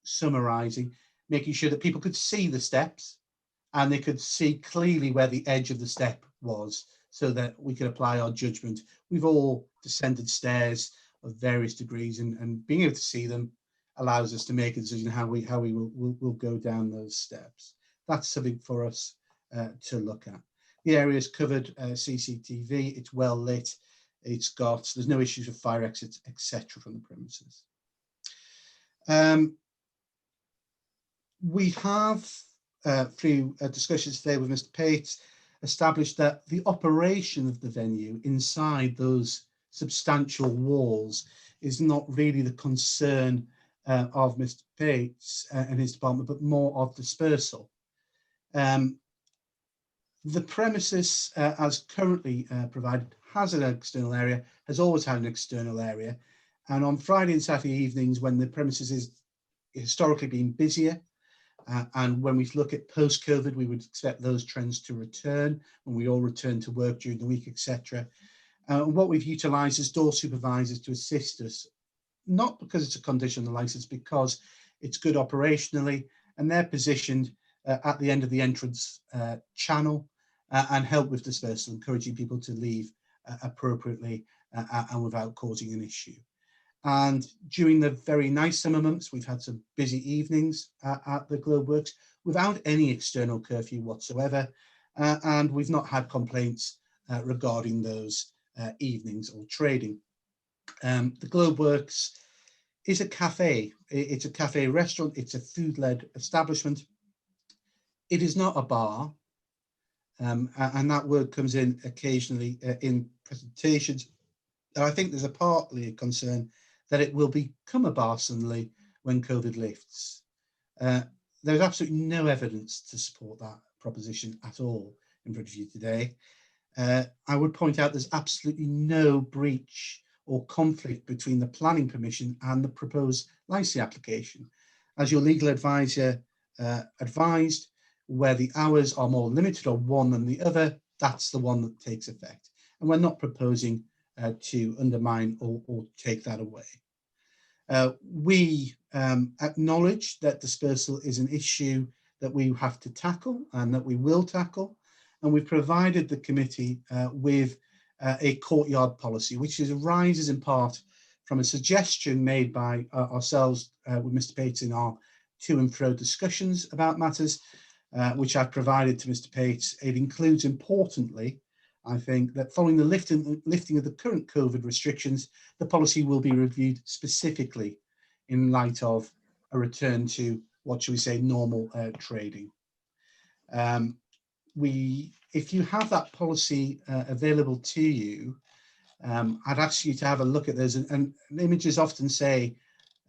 summarising, making sure that people could see the steps and they could see clearly where the edge of the step was so that we could apply our judgment. We've all descended stairs of various degrees, and being able to see them allows us to make a decision how we will go down those steps. That's something for us to look at. The area is covered CCTV, it's well lit, there's no issues with fire exits, etc. from the premises. We have, through discussions today with Mr. Pates, established that the operation of the venue inside those substantial walls is not really the concern of Mr. Pates and his department, but more of dispersal. The premises, as currently provided, has an external area, has always had an external area, and on Friday and Saturday evenings, when the premises is historically been busier, and when we look at post-COVID, we would expect those trends to return when we all return to work during the week, etc. What we've utilised is door supervisors to assist us, not because it's a condition of the licence, because it's good operationally, and they're positioned at the end of the entrance channel and help with dispersal, encouraging people to leave appropriately and without causing an issue. And during the very nice summer months, we've had some busy evenings at the Globeworks without any external curfew whatsoever, and we've not had complaints regarding those evenings or trading. The Globeworks is a cafe. It's a cafe restaurant. It's a food-led establishment. It is not a bar, and that word comes in occasionally in presentations. And I think there's partly a concern that it will become a bar suddenly when COVID lifts. There's absolutely no evidence to support that proposition at all in front of you today. I would point out there's absolutely no breach or conflict between the planning permission and the proposed licensing application. As your legal advisor advised, where the hours are more limited on one than the other, that's the one that takes effect. And we're not proposing to undermine or take that away. We acknowledge that dispersal is an issue that we have to tackle and that we will tackle. And we've provided the committee with a courtyard policy, which arises in part from a suggestion made by ourselves with Mr. Pates in our to and fro discussions about matters, which I've provided to Mr. Pates. It includes, importantly, I think that following the lifting of the current COVID restrictions, the policy will be reviewed specifically in light of a return to, what shall we say, normal trading. If you have that policy available to you, I'd ask you to have a look at those, and images often say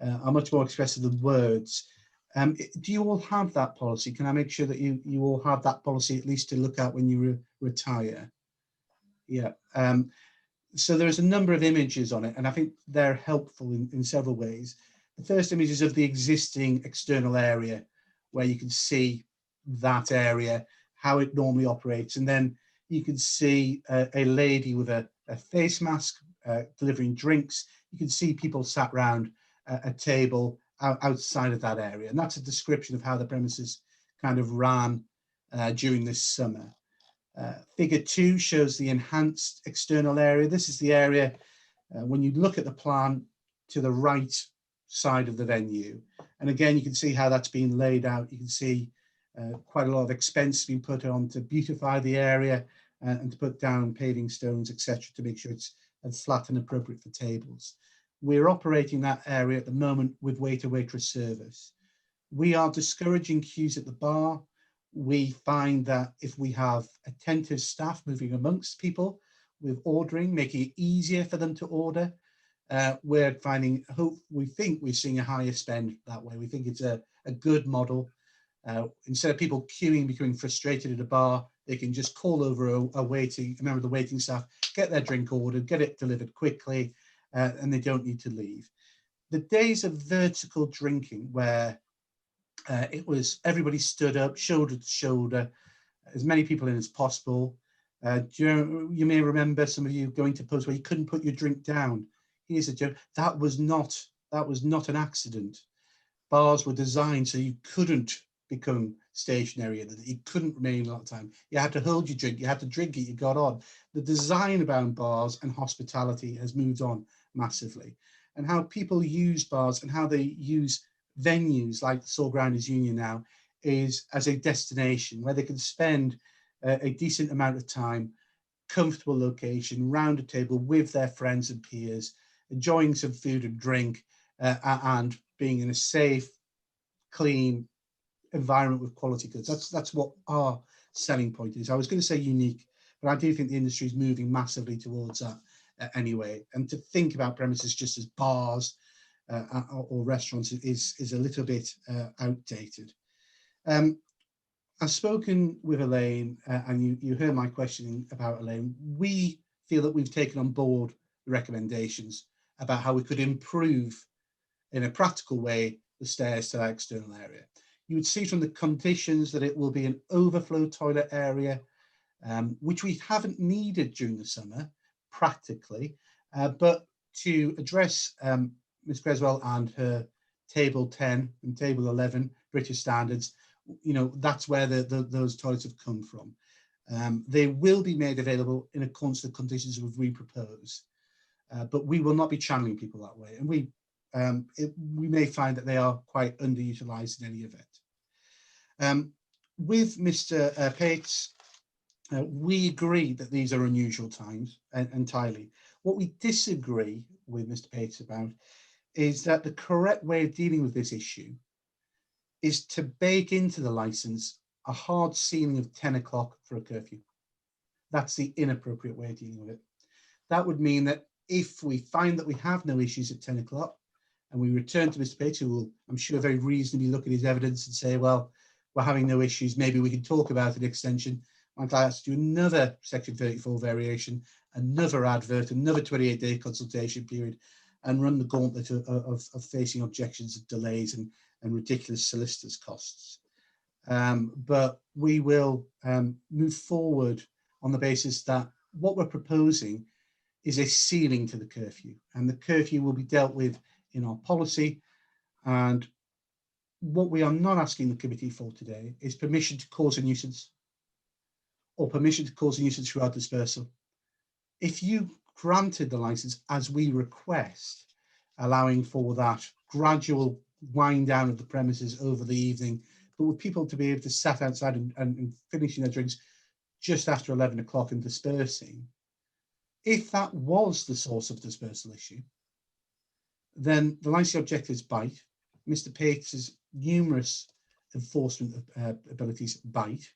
are much more expressive than words. Do you all have that policy? Can I make sure that you all have that policy at least to look at when you retire? Yeah. So there's a number of images on it, and I think they're helpful in several ways. The first image is of the existing external area, where you can see that area, how it normally operates, and then you can see a lady with a face mask delivering drinks. You can see people sat around a table outside of that area, and that's a description of how the premises kind of ran during this summer. Figure 2 shows the enhanced external area. This is the area when you look at the plan to the right side of the venue, and again you can see how that's been laid out. You can see quite a lot of expense being put on to beautify the area and to put down paving stones, etc., to make sure it's flat and appropriate for tables. We're operating that area at the moment with waiter-waitress service. We are discouraging queues at the bar. We find that if we have attentive staff moving amongst people with ordering, making it easier for them to order, we're finding, we think we're seeing a higher spend that way. We think it's a good model. Instead of people queuing, becoming frustrated at a bar, they can just call over a member of the waiting staff, get their drink ordered, get it delivered quickly, and they don't need to leave. The days of vertical drinking, where it was everybody stood up, shoulder to shoulder, as many people in as possible. You may remember, some of you, going to pubs where you couldn't put your drink down. Here's a joke. That was not an accident. Bars were designed so you couldn't become stationary, that you couldn't remain a lot of time. You had to hold your drink, you had to drink it, you got on. The design around bars and hospitality has moved on massively, and how people use bars and how they use venues like the Sole Grounders Union now is as a destination where they can spend a decent amount of time, comfortable location, round a table with their friends and peers, enjoying some food and drink, and being in a safe, clean environment with quality goods. That's what our selling point is. I was going to say unique, but I do think the industry is moving massively towards that anyway. And to think about premises just as bars or restaurants is a little bit outdated. I've spoken with Elaine, and you heard my questioning about Elaine. We feel that we've taken on board the recommendations about how we could improve in a practical way the stairs to that external area. You would see from the conditions that it will be an overflow toilet area, which we haven't needed during the summer practically, but to address Ms. Creswell and her table 10 and table 11 British standards, you know, that's where those toilets have come from. They will be made available in accordance to the conditions we propose, but we will not be channeling people that way, and we may find that they are quite underutilised in any event. With Mr. Pates, we agree that these are unusual times entirely. What we disagree with Mr. Pates about is that the correct way of dealing with this issue is to bake into the licence a hard ceiling of 10 o'clock for a curfew. That's the inappropriate way of dealing with it. That would mean that if we find that we have no issues at 10 o'clock and we return to Mr. Pates, who will, I'm sure, very reasonably look at his evidence and say, well, we're having no issues, maybe we can talk about an extension, I'd like us to do another Section 34 variation, another advert, another 28-day consultation period, and run the gauntlet of facing objections and delays and ridiculous solicitors' costs. But we will move forward on the basis that what we're proposing is a ceiling to the curfew, and the curfew will be dealt with in our policy. And what we are not asking the committee for today is permission to cause a nuisance or permission to cause a nuisance throughout dispersal. If you granted the licence as we request, allowing for that gradual wind down of the premises over the evening, but with people to be able to sit outside and finishing their drinks just after 11 o'clock and dispersing, if that was the source of dispersal issue, then the licensing objectives bite, Mr. Pates's numerous enforcement abilities bite,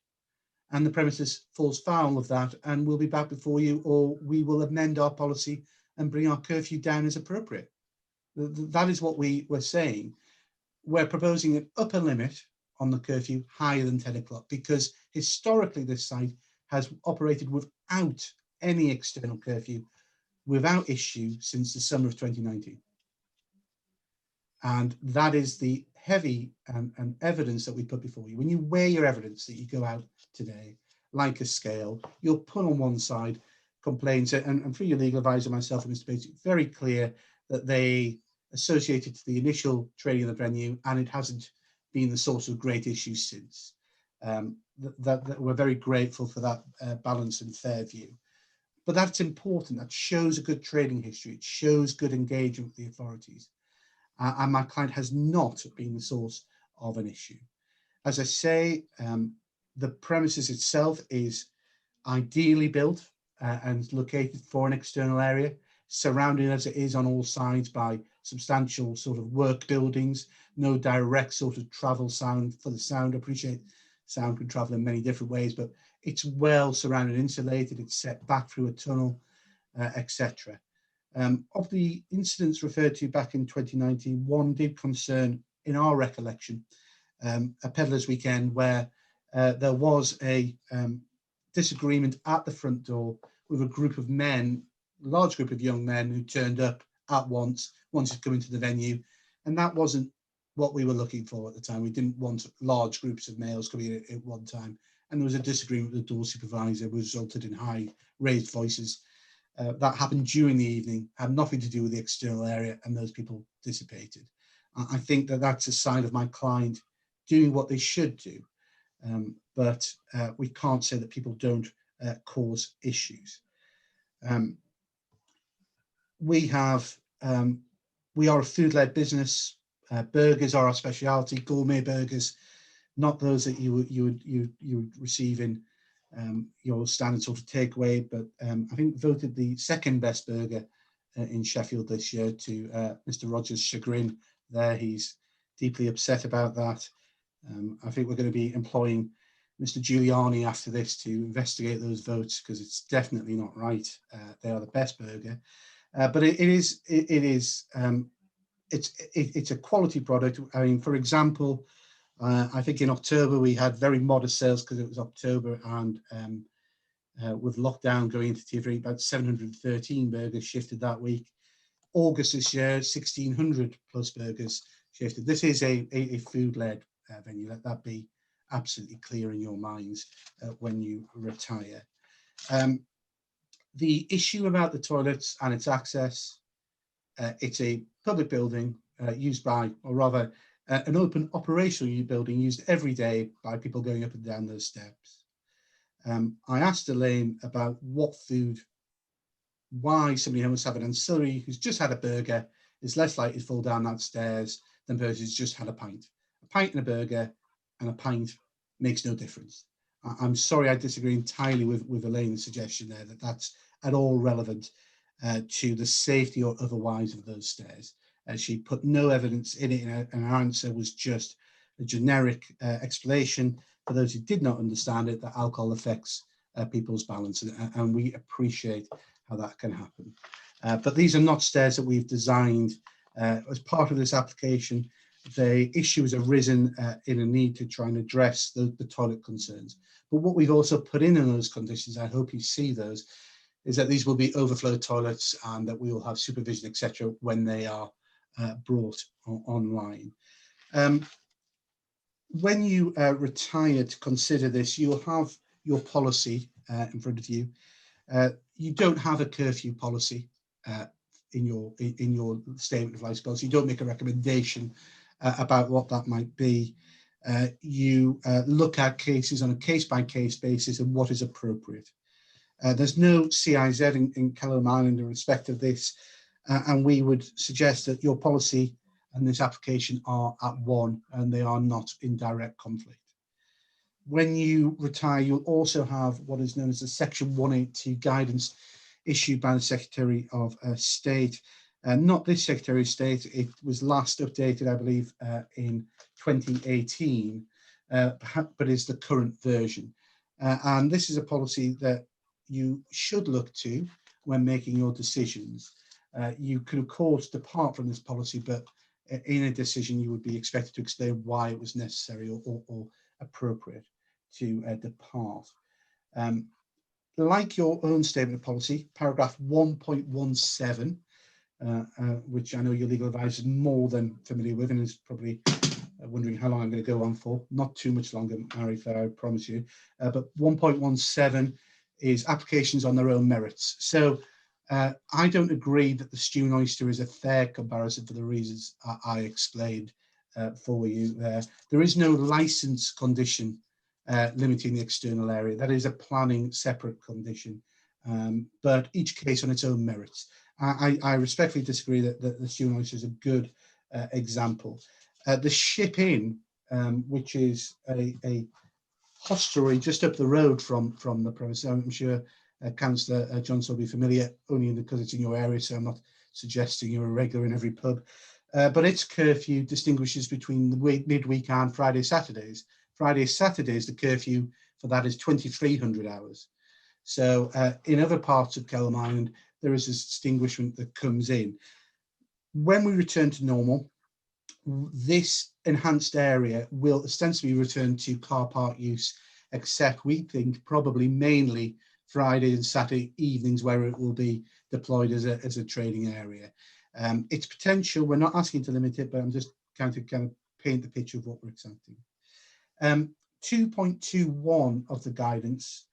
and the premises falls foul of that, and we'll be back before you, or we will amend our policy and bring our curfew down as appropriate. That is what we were saying. We're proposing an upper limit on the curfew higher than 10 o'clock because historically this site has operated without any external curfew, without issue since the summer of 2019. And that is the heavy and evidence that we put before you. When you weigh your evidence that you go out today, like a scale, you'll put on one side complaints, and through your legal advisor, myself and Mr. Bates, very clear that they associated to the initial trading of the venue, and it hasn't been the source of great issues since. That we're very grateful for that balance and fair view. But that's important. That shows a good trading history. It shows good engagement with the authorities. And my client has not been the source of an issue. As I say, the premises itself is ideally built and located for an external area, surrounded as it is on all sides by substantial sort of work buildings, no direct sort of travel sound for the sound. I appreciate sound can travel in many different ways, but it's well surrounded, insulated, it's set back through a tunnel, etc. Of the incidents referred to back in 2019, one did concern, in our recollection, a peddler's weekend where there was a disagreement at the front door with a group of men, a large group of young men who turned up at once to come into the venue. And that wasn't what we were looking for at the time. We didn't want large groups of males coming in at one time. And there was a disagreement with the door supervisor, which resulted in high raised voices. That happened during the evening, had nothing to do with the external area, and those people dissipated. I think that that's a sign of my client doing what they should do. But we can't say that people don't cause issues. We are a food-led business. Burgers are our speciality, gourmet burgers, not those that you would receive in your standard sort of takeaway, but I think voted the second best burger in Sheffield this year, to Mr. Rogers' chagrin. There, he's deeply upset about that. I think we're going to be employing Mr. Giuliani after this to investigate those votes, because it's definitely not right. They are the best burger, but it's a quality product. I mean, for example, I think in October we had very modest sales because it was October, and with lockdown going into tier 3, about 713 burgers shifted that week. August this year, 1,600 plus burgers shifted. This is a food-led venue. Let that be absolutely clear in your minds when you retire. The issue about the toilets and its access, it's a public building used by, or rather, an open operational building used every day by people going up and down those steps. I asked Elaine about what food, why somebody who must have an ancillary who's just had a burger is less likely to fall down that stairs than person who's just had a pint. A pint and a burger and a pint makes no difference. I'm sorry, I disagree entirely with Elaine's suggestion there that that's at all relevant to the safety or otherwise of those stairs. She put no evidence in it, and her answer was just a generic explanation for those who did not understand it, that alcohol affects people's balance, and we appreciate how that can happen. But these are not stairs that we've designed as part of this application. The issue has arisen in a need to try and address the toilet concerns. But what we've also put in those conditions, I hope you see those, is that these will be overflow toilets and that we will have supervision, etc., when they are brought online. When you retire to consider this, you'll have your policy in front of you. You don't have a curfew policy in your statement of license policy. You don't make a recommendation about what that might be. You look at cases on a case-by-case basis and what is appropriate. There's no CIZ in Kellam Island in respect of this, and we would suggest that your policy and this application are at one, and they are not in direct conflict. when you retire, you'll also have what is known as the Section 182 guidance issued by the Secretary of State. Not this Secretary of State, it was last updated, I believe, in 2018, but is the current version. And this is a policy that you should look to when making your decisions. You can, of course, depart from this policy, but in a decision, you would be expected to explain why it was necessary or appropriate to depart. Like your own statement of policy, paragraph 1.17, which I know your legal advisor is more than familiar with and is probably wondering how long I'm going to go on for. Not too much longer, Mary Fair, I promise you. But 1.17 is applications on their own merits. So I don't agree that the stew and oyster is a fair comparison for the reasons I explained for you there. There is no license condition limiting the external area. That is a planning separate condition, but each case on its own merits. I respectfully disagree that the stew and oyster is a good example. The Ship Inn, which is a hostelry just up the road from the premise. I'm sure Councillor Johnson will be familiar, only because it's in your area, so I'm not suggesting you're a regular in every pub. But its curfew distinguishes between the midweek and Friday, Saturdays. Friday, Saturdays, the curfew for that is 2300 hours. So in other parts of Kelham Island, there is a distinguishment that comes in. When we return to normal, this enhanced area will ostensibly return to car park use, except we think probably mainly Friday and Saturday evenings, where it will be deployed as a trading area. Its potential, we're not asking to limit it, but I'm just kind of paint the picture of what we're accepting. 2.21 of the guidance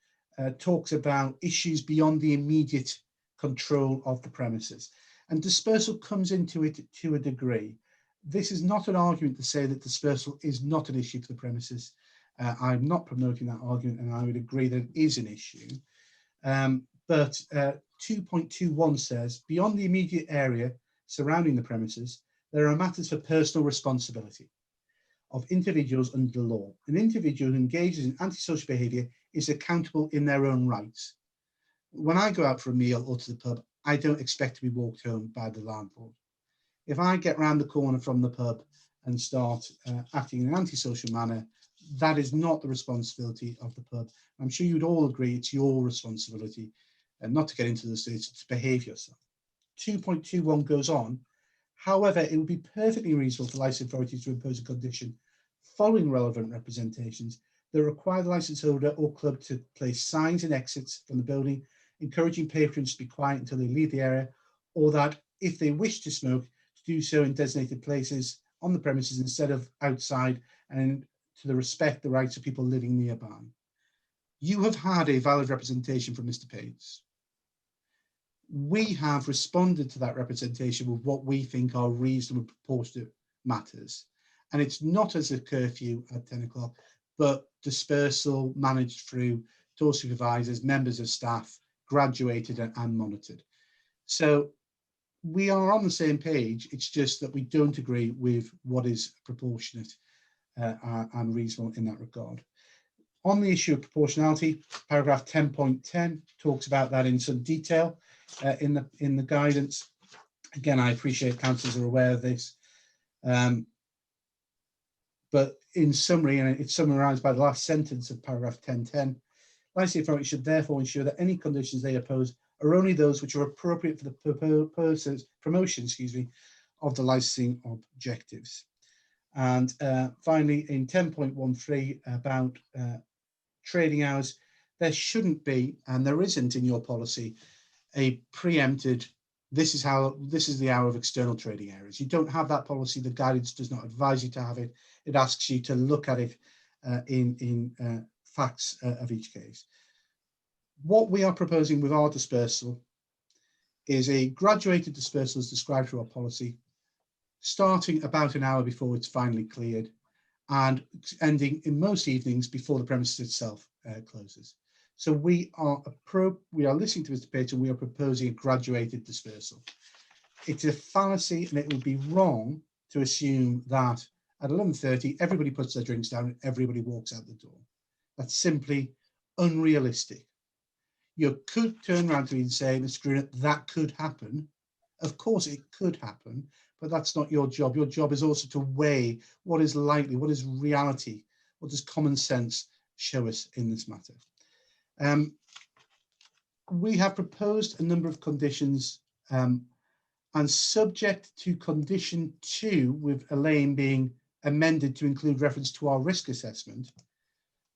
talks about issues beyond the immediate control of the premises, and dispersal comes into it to a degree. This is not an argument to say that dispersal is not an issue for the premises. I'm not promoting that argument, and I would agree that it is an issue. But 2.21 says, beyond the immediate area surrounding the premises, there are matters for personal responsibility of individuals under the law. An individual who engages in antisocial behaviour is accountable in their own rights. When I go out for a meal or to the pub, I don't expect to be walked home by the landlord. If I get round the corner from the pub and start acting in an antisocial manner, that is not the responsibility of the pub. I'm sure you'd all agree it's your responsibility, and not to get into the states, to behave yourself. 2.21 goes on. However, it would be perfectly reasonable for licence authorities to impose a condition following relevant representations that require the licence holder or club to place signs and exits from the building, encouraging patrons to be quiet until they leave the area, or that if they wish to smoke, to do so in designated places on the premises instead of outside, and to respect the rights of people living nearby. You have had a valid representation from Mr. Pates. We have responded to that representation with what we think are reasonable proportionate matters. And it's not as a curfew at 10 o'clock, but dispersal managed through door supervisors, members of staff, graduated and monitored. So we are on the same page. It's just that we don't agree with what is proportionate and reasonable in that regard. On the issue of proportionality, paragraph 10.10 talks about that in some detail in the guidance. Again, I appreciate councillors are aware of this, but in summary, and it's summarised by the last sentence of paragraph 10.10, licensing authorities should therefore ensure that any conditions they oppose are only those which are appropriate for the promotion, of the licensing objectives. And finally, in 10.13 about trading hours, there shouldn't be, and there isn't in your policy, a preempted, this is the hour of external trading areas. You don't have that policy. The guidance does not advise you to have it. It asks you to look at it in facts of each case. What we are proposing with our dispersal is a graduated dispersal as described through our policy, starting about an hour before it's finally cleared and ending in most evenings before the premises itself closes. So we are listening to Mr. Payton, we are proposing a graduated dispersal. It's a fallacy, and it would be wrong to assume that at 11:30 everybody puts their drinks down and everybody walks out the door. That's simply unrealistic. You could turn around to me and say, Mr. Gruner, that could happen. Of course it could happen, but that's not your job. Your job is also to weigh what is likely, what is reality, what does common sense show us in this matter. We have proposed a number of conditions, and subject to condition 2, with Elaine being amended to include reference to our risk assessment,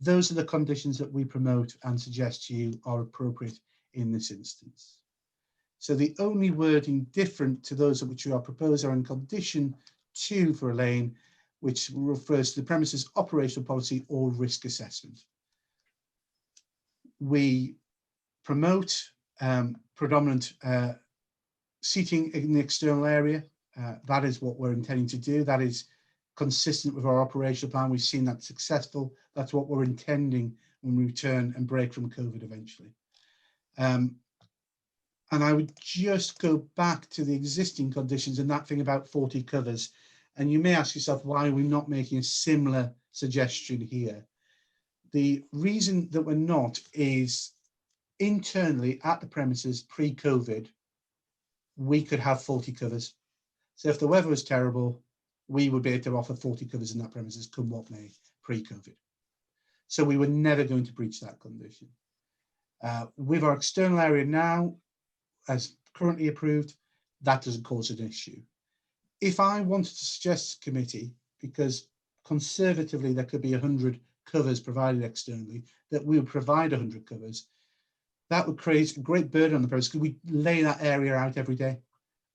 those are the conditions that we promote and suggest to you are appropriate in this instance. So the only wording different to those which we are proposed are in condition 2 for Elaine, which refers to the premises operational policy or risk assessment. We promote predominant seating in the external area. That is what we're intending to do. That is consistent with our operational plan. We've seen that successful. That's what we're intending when we return and break from COVID eventually. And I would just go back to the existing conditions and that thing about 40 covers. And you may ask yourself, why are we not making a similar suggestion here? The reason that we're not is internally at the premises pre-COVID, we could have 40 covers. So if the weather was terrible, we would be able to offer 40 covers in that premises, come what may, pre-COVID. So we were never going to breach that condition. With our external area now, as currently approved, that doesn't cause an issue. If I wanted to suggest to committee, because conservatively there could be 100 covers provided externally, that we would provide 100 covers, that would create a great burden on the premises because we lay that area out every day.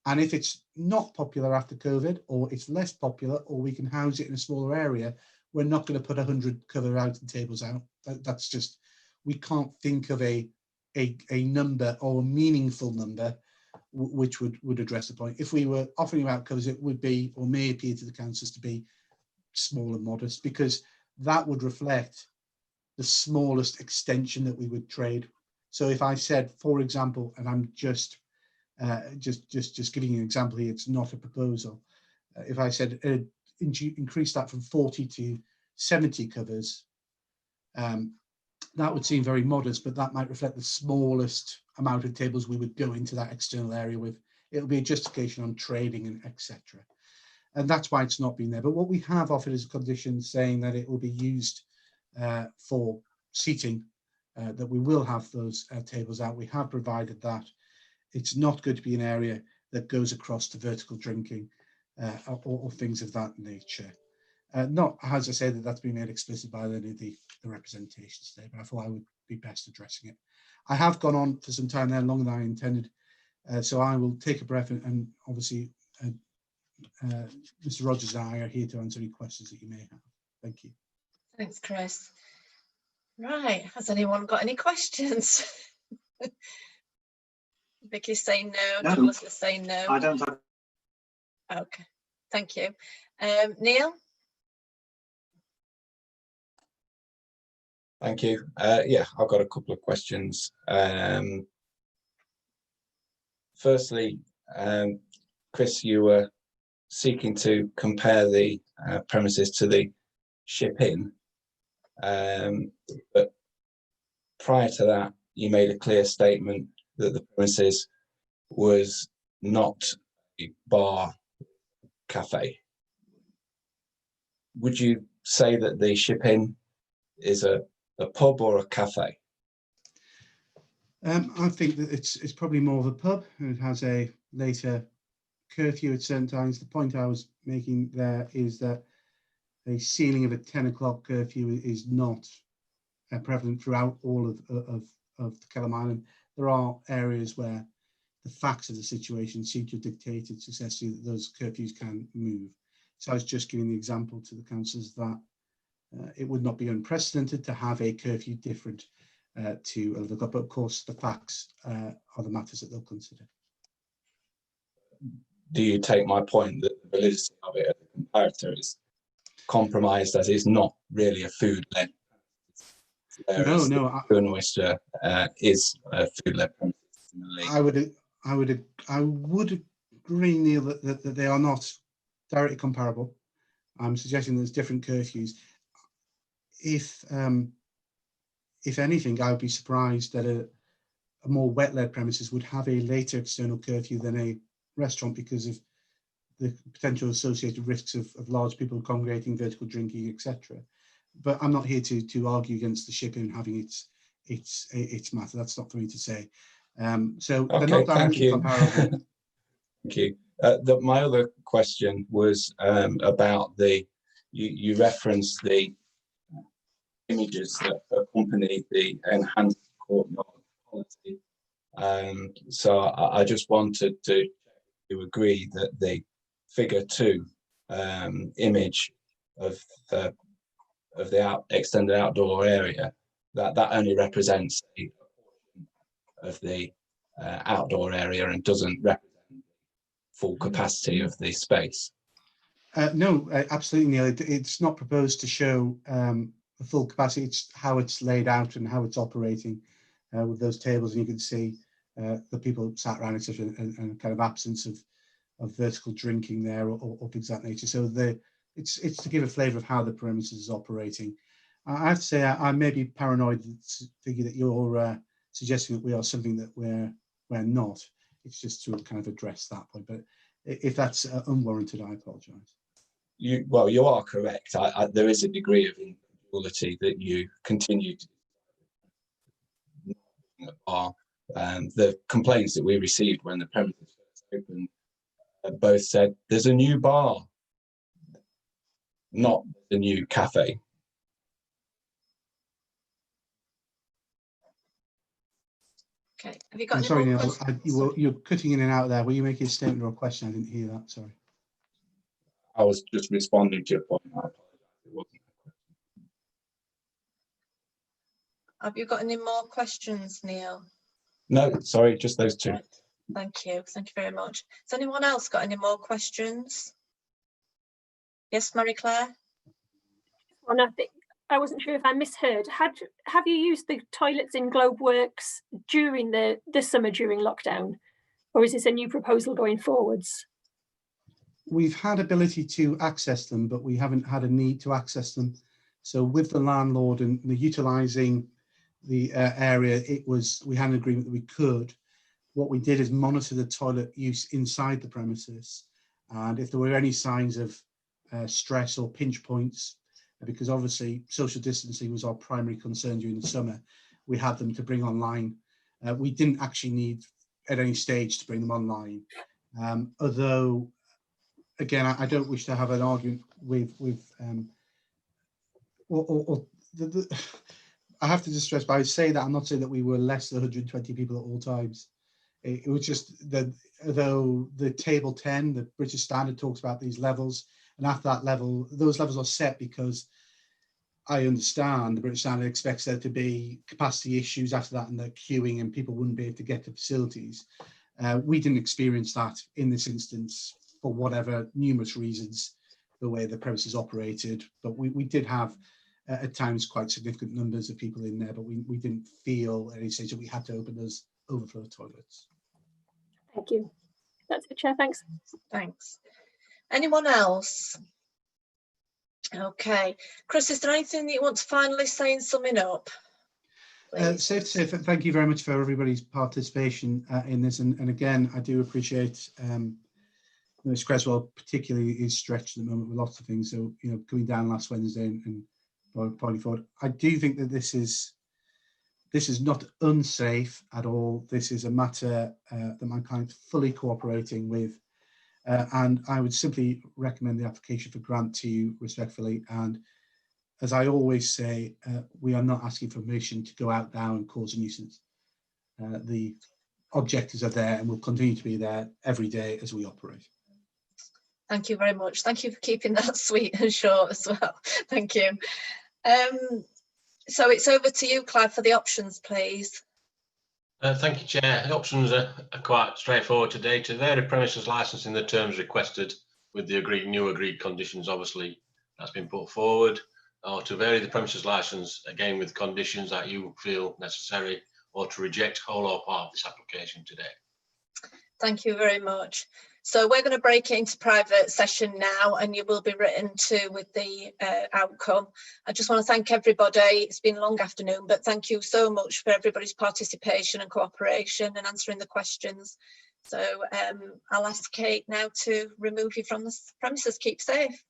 And if it's not popular after COVID, or it's less popular, or we can house it in a smaller area, we're not going to put 100 cover out and tables out. That's just, we can't think of a number or a meaningful number which would address the point. If we were offering out covers, it would be, or may appear to the councillors to be, small and modest, because that would reflect the smallest extension that we would trade. So if I said, for example, and I'm just giving you an example here, it's not a proposal. If I said increase that from 40 to 70 covers, that would seem very modest, but that might reflect the smallest amount of tables we would go into that external area with. It'll be a justification on trading and etc. And that's why it's not been there. But what we have offered is a condition saying that it will be used for seating, that we will have those tables out. We have provided that. It's not going to be an area that goes across to vertical drinking or things of that nature. Not, as I say, that's been made explicit by any of the representations today, but I thought I would be best addressing it. I have gone on for some time there, longer than I intended, so I will take a breath and obviously Mr. Rogers and I are here to answer any questions that you may have. Thank you. Thanks, Chris. Right, has anyone got any questions? Vicky's saying no, Douglas is saying no. I don't have. Okay, thank you. Neil? Thank you. Yeah, I've got a couple of questions. Firstly, Chris, you were seeking to compare the premises to the Ship Inn, but prior to that, you made a clear statement that the premises was not a bar cafe. Would you say that the Ship Inn is a pub or a cafe? I think that it's probably more of a pub. It has a later curfew at certain times. The point I was making there is that a ceiling of a 10 o'clock curfew is not prevalent throughout all of the Kelham Island. There are areas where the facts of the situation seem to have dictated successfully that those curfews can move. So I was just giving the example to the councillors that it would not be unprecedented to have a curfew different to 11 o'clock, but of course the facts are the matters that they'll consider. Do you take my point that the validity of it as a comparator is compromised, as it's not really a food-led? No. An oyster is a food-led. I would agree, Neil, that they are not directly comparable. I'm suggesting there's different curfews. If if anything, I would be surprised that a more wet-led premises would have a later external curfew than a restaurant because of the potential associated risks of large people congregating, vertical drinking, etc. But I'm not here to argue against the shipping having its matter. That's not for me to say. So they're not directly comparable. Thank you. My other question was about you referenced the images that accompany the enhanced courtyard policy. So I just wanted to agree that the figure 2 image of the extended outdoor area, that only represents a portion of the outdoor area and doesn't represent full capacity of the space. No, absolutely, Neil. It's not proposed to show the full capacity. It's how it's laid out and how it's operating with those tables, and you can see the people sat around, etc., and kind of absence of vertical drinking there or things of that nature. So it's to give a flavour of how the premises is operating. I have to say I may be paranoid thinking that you're suggesting that we are something that we're not. It's just to kind of address that point. But if that's unwarranted, I apologise. You are correct. There is a degree of incredulity that you continue to are the complaints that we received when the premises first opened both said there's a new bar, not a new cafe. Okay, have you got I'm any sorry, more Neil, questions? you're cutting in and out there. Were you making a statement or a question? I didn't hear that, sorry. I was just responding to your point. I apologize. It wasn't a question. Have you got any more questions, Neil? No, sorry, just those 2. Thank you very much. Has anyone else got any more questions? Yes, Marie Claire? Well, I wasn't sure if I misheard. Have you used the toilets in Globeworks during the summer during lockdown, or is this a new proposal going forwards? We've had ability to access them, but we haven't had a need to access them. So with the landlord and the utilising the area, we had an agreement that we could. What we did is monitor the toilet use inside the premises, and if there were any signs of stress or pinch points, because obviously social distancing was our primary concern during the summer, we had them to bring online. We didn't actually need at any stage to bring them online, although again I don't wish to have an argument with I have to just stress, but I say that I'm not saying that we were less than 120 people at all times. It was just that though the table 10, the British Standard, talks about these levels, and after that level, those levels are set because I understand the British Standard expects there to be capacity issues after that and the queuing and people wouldn't be able to get to facilities. We didn't experience that in this instance for whatever numerous reasons, the way the premises operated, but we did have at times quite significant numbers of people in there, but we didn't feel at any stage that we had to open those overflow toilets. Thank you. That's it, Chair. Thanks. Thanks. Anyone else? Okay. Chris, is there anything that you want to finally say in summing up? Safe to say, thank you very much for everybody's participation in this. And again, I do appreciate Ms. Creswell particularly is stretched at the moment with lots of things. So, you know, coming down last Wednesday and probably forward, I do think that this is not unsafe at all. This is a matter that mankind is fully cooperating with. And I would simply recommend the application for grant to you respectfully. And as I always say, we are not asking for permission to go out now and cause a nuisance. The objectives are there and will continue to be there every day as we operate. Thank you very much. Thank you for keeping that sweet and short as well. Thank you. So it's over to you, Clive, for the options, please. Thank you, Chair. The options are quite straightforward today. To vary premises licence in the terms requested with the new agreed conditions, obviously, that's been put forward, or to vary the premises licence, again, with conditions that you feel necessary, or to reject whole or part of this application today. Thank you very much. So we're going to break into private session now, and you will be written to with the outcome. I just want to thank everybody. It's been a long afternoon, but thank you so much for everybody's participation and cooperation and answering the questions. So I'll ask Kate now to remove you from the premises. Keep safe.